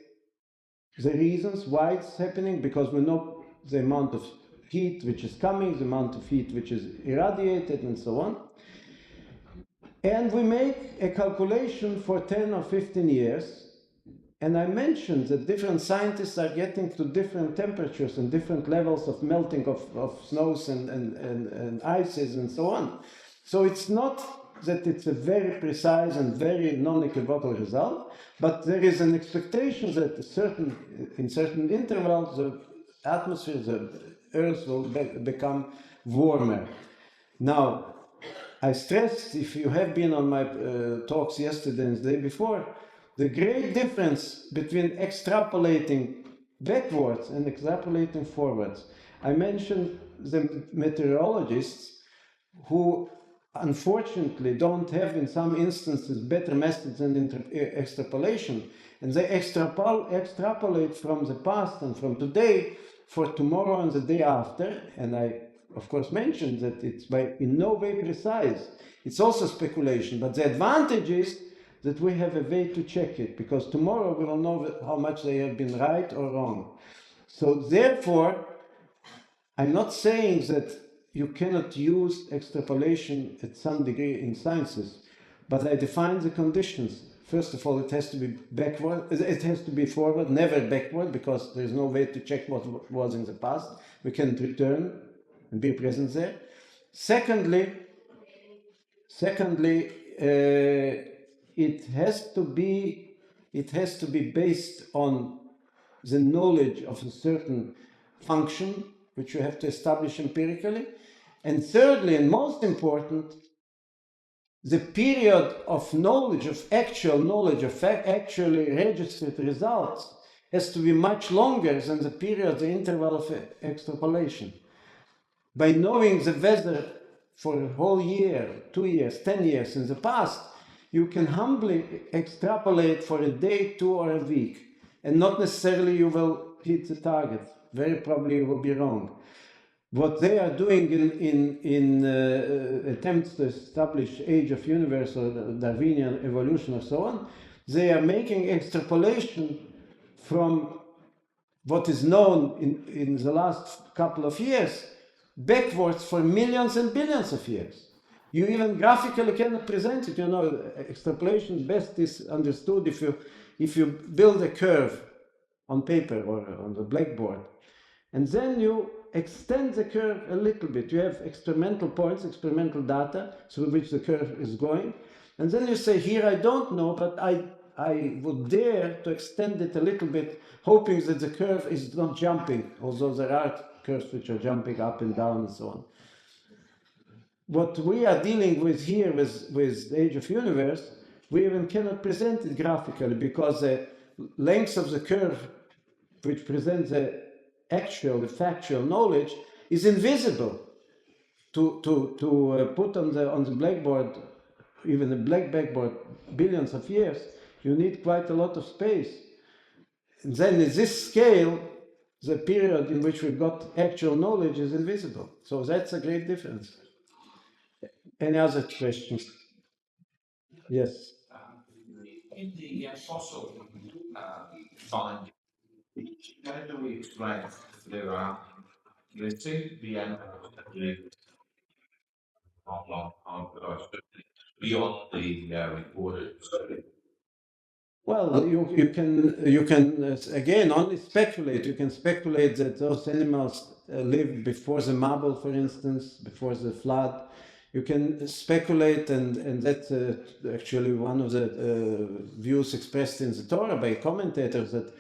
[SPEAKER 2] the reasons why it's happening, because we know the amount of heat which is coming, the amount of heat which is irradiated, and so on. And we make a calculation for 10 or 15 years. And I mentioned that different scientists are getting to different temperatures and different levels of melting of snows and ices and so on. So it's not that it's a very precise and very non-equivocal result, but there is an expectation that in certain intervals the atmosphere, the Earth will become warmer. Now, I stressed, if you have been on my talks yesterday and the day before, the great difference between extrapolating backwards and extrapolating forwards. I mentioned the meteorologists who unfortunately don't have, in some instances, better methods than extrapolation, and they extrapolate from the past and from today for tomorrow and the day after. And I, of course, mentioned that it's in no way precise. It's also speculation, but the advantage is that we have a way to check it, because tomorrow we will know how much they have been right or wrong. So therefore, I'm not saying that you cannot use extrapolation at some degree in sciences, but I define the conditions. First of all, it has to be backward, it has to be forward, never backward, because there's no way to check what was in the past. We can return and be present there. Secondly, it has to be based on the knowledge of a certain function, which you have to establish empirically. And thirdly, and most important, the period of knowledge, of actually registered results, has to be much longer than the interval of extrapolation. By knowing the weather for a whole year, 2 years, 10 years in the past, you can humbly extrapolate for a day, 2, or a week, and not necessarily you will hit the target. Very probably you will be wrong. What they are doing in attempts to establish age of universe or Darwinian evolution or so on, they are making extrapolation from what is known in the last couple of years backwards for millions and billions of years. You even graphically cannot present it. You know, extrapolation best is understood if you build a curve on paper or on the blackboard, and then you extend the curve a little bit. You have experimental points, experimental data through which the curve is going, and then you say, here I don't know, but I would dare to extend it a little bit, hoping that the curve is not jumping, although there are curves which are jumping up and down and so on. What we are dealing with here with the age of universe, we even cannot present it graphically, because the length of the curve which presents the factual knowledge is invisible. To put on the blackboard, even a blackboard, billions of years, you need quite a lot of space. And then in this scale, the period in which we've got actual knowledge is invisible. So that's a great difference. Any other questions? Yes.
[SPEAKER 4] In the fossil finding, how do we explain there seem to be animals that live not long time, but I certainly beyond the recorded.
[SPEAKER 2] Well, you can again only speculate. You can speculate that those animals lived before the marble, for instance, before the flood. You can speculate, and that's actually one of the views expressed in the Torah by commentators, that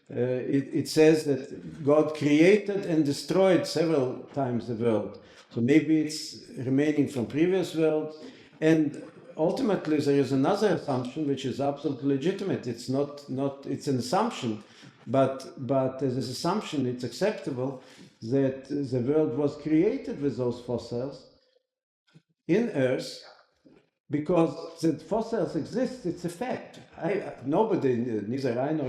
[SPEAKER 2] it says that God created and destroyed several times the world. So maybe it's remaining from previous worlds. And ultimately, there is another assumption which is absolutely legitimate. It's not it's an assumption, but as an assumption, it's acceptable that the world was created with those fossils in Earth, because the fossils exist. It's a fact. Nobody, neither I nor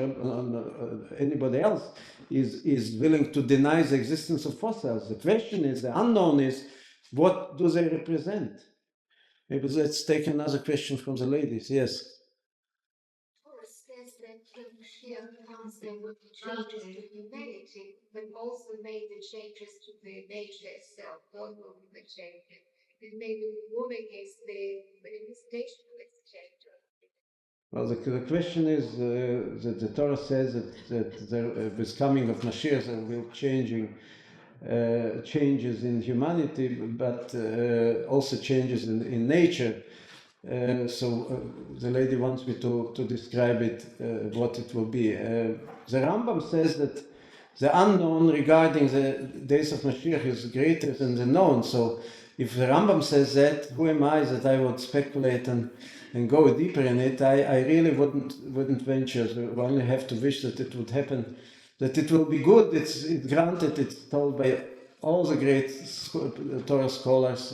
[SPEAKER 2] anybody else, is willing to deny the existence of fossils. The question is, the unknown is, what do they represent? Maybe let's take another question from the ladies. Yes.
[SPEAKER 5] Torah says that here comes there would be changes to humanity, but also made the changes to the nature itself. God will be the changes. And maybe the woman is the manifestation of its change.
[SPEAKER 2] Well, the question is that the Torah says that there, with coming of Mashiach, there will changes in humanity, but also changes in nature. The lady wants me to describe it, what it will be. The Rambam says that the unknown regarding the days of Mashiach is greater than the known. So if the Rambam says that, who am I that I would speculate and go deeper in it? I really wouldn't venture. We only have to wish that it would happen, that it will be good. It's granted. It's told by all the great Torah scholars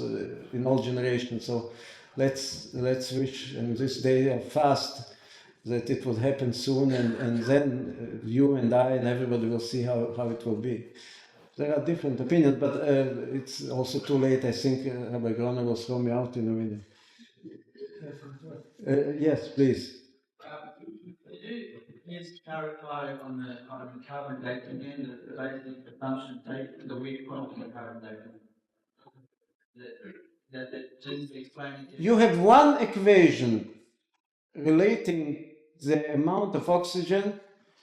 [SPEAKER 2] in all generations. So let's wish in this day of fast that it will happen soon, and then you and I and everybody will see how it will be. There are different opinions, but it's also too late. I think Rabbi Groner will throw me out in a minute. Yes, please.
[SPEAKER 6] Could you please clarify on the carbon dating again, the basic assumption taken, the weak point in the carbon dating? Just explain it.
[SPEAKER 2] You have one equation relating the amount of oxygen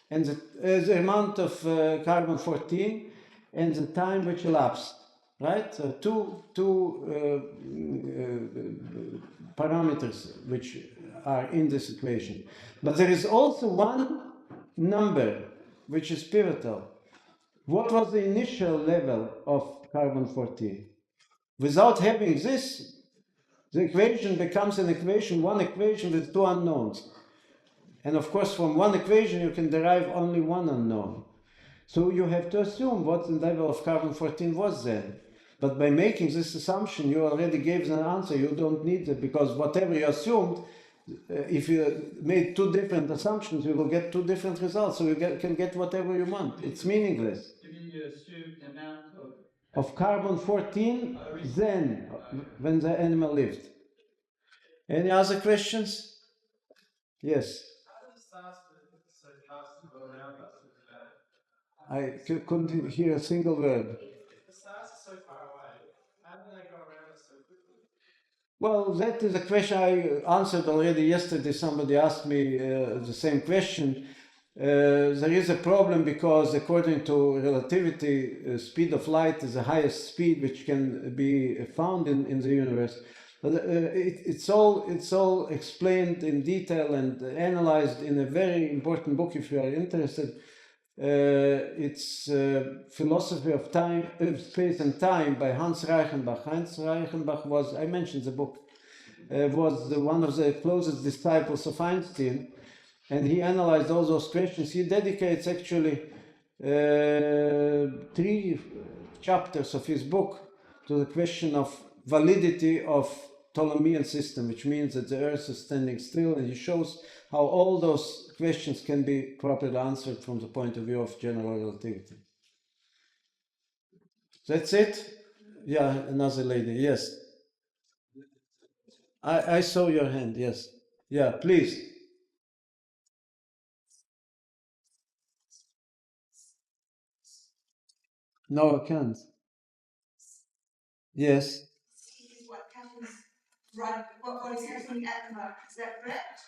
[SPEAKER 2] and the amount of carbon-14 and the time which elapsed, right? So two parameters which are in this equation. But there is also one number which is pivotal. What was the initial level of carbon-14? Without having this, the equation becomes one equation with two unknowns. And of course, from one equation, you can derive only one unknown. So you have to assume what the level of carbon-14 was then. But by making this assumption, you already gave an answer. You don't need it, because whatever you assumed, if you made two different assumptions, you will get two different results. So you can get whatever you want. It's meaningless.
[SPEAKER 6] You assume the amount
[SPEAKER 2] of carbon-14 then, when the animal lived. Any other questions? Yes. I couldn't hear a single word.
[SPEAKER 7] The stars are so far away. How do they go around us so quickly?
[SPEAKER 2] Well, that is a question I answered already yesterday. Somebody asked me the same question. There is a problem because according to relativity, speed of light is the highest speed which can be found in the universe. It's all explained in detail and analyzed in a very important book if you are interested. It's Philosophy of Time, Space and Time by Hans Reichenbach. Hans Reichenbach was, I mentioned the book, was one of the closest disciples of Einstein, and he analyzed all those questions. He dedicates actually 3 chapters of his book to the question of validity of Ptolemean system, which means that the Earth is standing still, and he shows how all those questions can be properly answered from the point of view of general relativity. That's it? Yeah, another lady, yes. I saw your hand, yes. Yeah, please. No, I can't. Yes.
[SPEAKER 8] What happens, right? What is happening at the moment? Is that correct?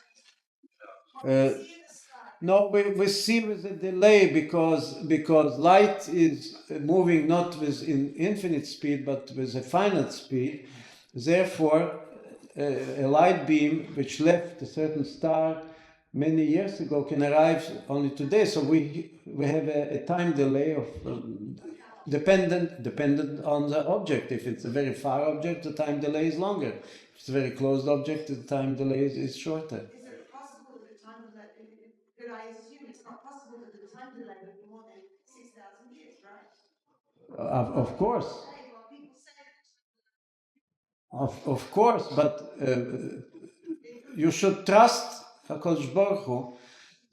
[SPEAKER 2] No, we see with a delay because light is moving not with infinite speed but with a finite speed. Therefore, a light beam which left a certain star many years ago can arrive only today. So we have a time delay of dependent on the object. If it's a very far object, the time delay is longer. If it's a very closed object, the time delay is shorter.
[SPEAKER 8] Is it possible that the time delay, could I assume it's not possible that the time delay would be more than 6,000 years, right?
[SPEAKER 2] Of course.
[SPEAKER 8] Well, people say
[SPEAKER 2] Of course, but you should trust HaKadosh Baruch Hu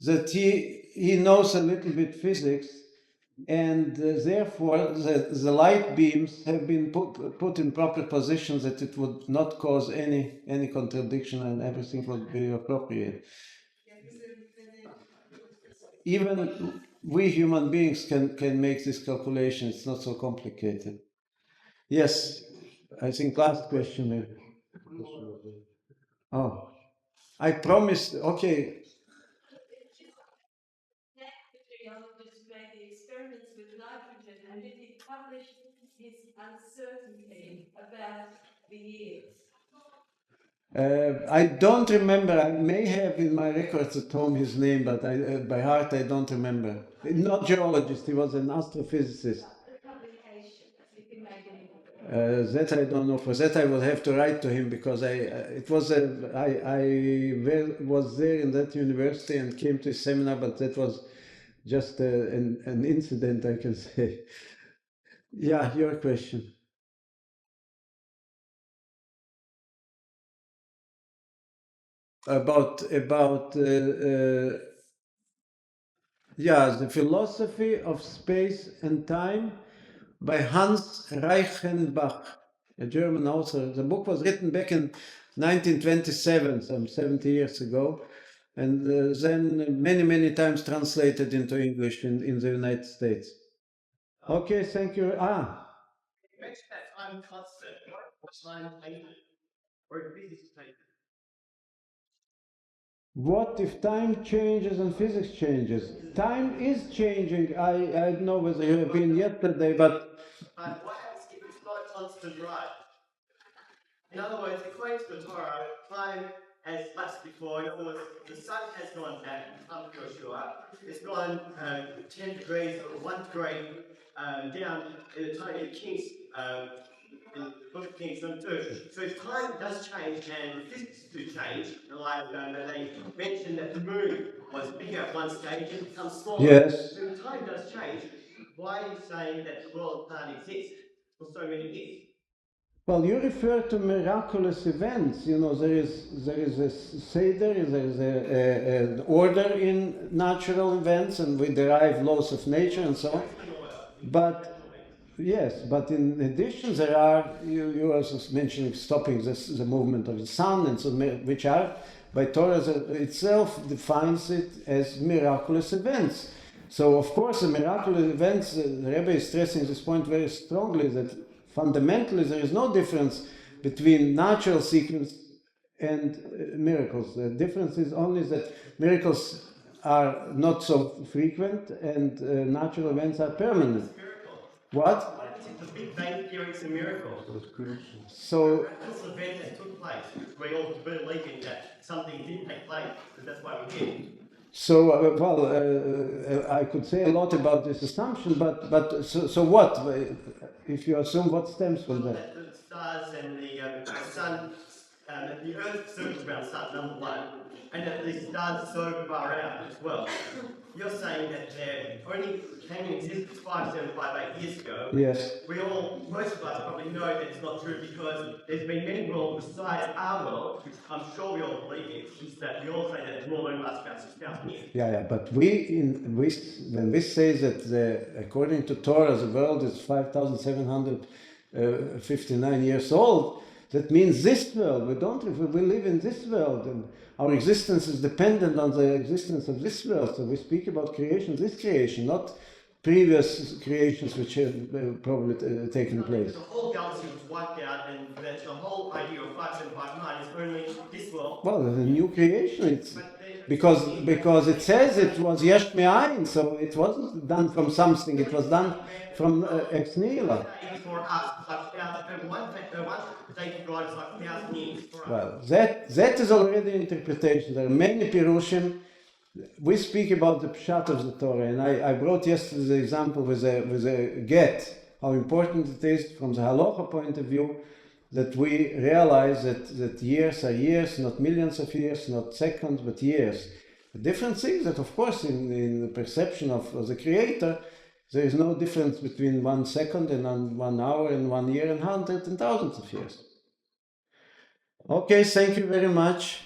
[SPEAKER 2] that he knows a little bit physics, and therefore the light beams have been put in proper positions that it would not cause any contradiction and everything would be appropriate. Even we human beings can make this calculation. It's not so complicated. Yes, I think last question maybe. Oh, I promised. Okay.
[SPEAKER 9] Made the experiments with nitrogen, and did he publish his uncertainty about the years?
[SPEAKER 2] I don't remember. I may have in my records at home his name, but by heart I don't remember. Not geologist, he was an astrophysicist. That I don't know. For that I will have to write to him, because I was there in that university and came to his seminar, but that was just an incident, I can say. Yeah, your question. About the philosophy of space and time by Hans Reichenbach, a German author. The book was written back in 1927, some 70 years ago, and then many times translated into English in the United States. Okay, thank you.
[SPEAKER 10] Mention that time constant, time taken, or physics taken.
[SPEAKER 2] What if time changes and physics changes? Time is changing. I don't know whether you have been yesterday, but
[SPEAKER 10] what happens if it's not a constant right? In other words, according to the Torah, time has lapsed before. In other words, the sun has gone back, I'm not sure. It's gone 10 degrees or 1 degree down in the time of Kings, in the book of Kings, number 2. So if time does change and physics do change, like they mentioned that the moon was bigger at one stage and becomes smaller.
[SPEAKER 2] yes.
[SPEAKER 10] So if time does change, why are you saying that the world can't exist for so many years?
[SPEAKER 2] Well, you refer to miraculous events. You know, there is a seder, there is an order in natural events, and we derive laws of nature and so on. But yes, but in addition, there are, you also mentioned stopping the movement of the sun, and so which are, by Torah itself defines it as miraculous events. So of course, the miraculous events, the Rebbe is stressing this point very strongly, that fundamentally there is no difference between natural sequence and miracles. The difference is only that miracles are not so frequent and natural events are permanent. What?
[SPEAKER 10] What happens if the Big Bang Theory is a miracle?
[SPEAKER 2] So,
[SPEAKER 10] a miraculous event that took place. We all believe in that something did take place, because that's why we're here.
[SPEAKER 2] so I could say a lot about this assumption, but so what? If you assume, what stems from that?
[SPEAKER 10] The stars and the sun, the Earth circles around the sun, number one, and that the stars are so far out as well. You're saying that they only came in existence 5,758 years ago.
[SPEAKER 2] Yes.
[SPEAKER 10] Most of us probably know that it's not true, because there's been many worlds besides our world, which I'm sure we all believe in, is that we all say that the world only lasts about 6,000 years.
[SPEAKER 2] Yeah, but when we say that according to Torah the world is 5,759 years old, that means this world. We live in this world, and our existence is dependent on the existence of this world. So we speak about creation, this creation, not previous creations which have probably taken place.
[SPEAKER 10] The whole galaxy was wiped out, and the whole idea of 5759 is only this world.
[SPEAKER 2] Well, the new creation. It's because it says it was yesh me'ayin, so it wasn't done from something. It was done from ex nihilo.
[SPEAKER 10] For us, one day to God is like 1,000 years.
[SPEAKER 2] Well, that is already interpretation. There are many pirushim. We speak about the pshat of the Torah, and I brought yesterday the example with a get, how important it is from the halacha point of view that we realize that years are years, not millions of years, not seconds, but years. The difference is that, of course, in the perception of the Creator, there is no difference between 1 second and 1 hour and 1 year and hundreds and thousands of years. Okay, thank you very much.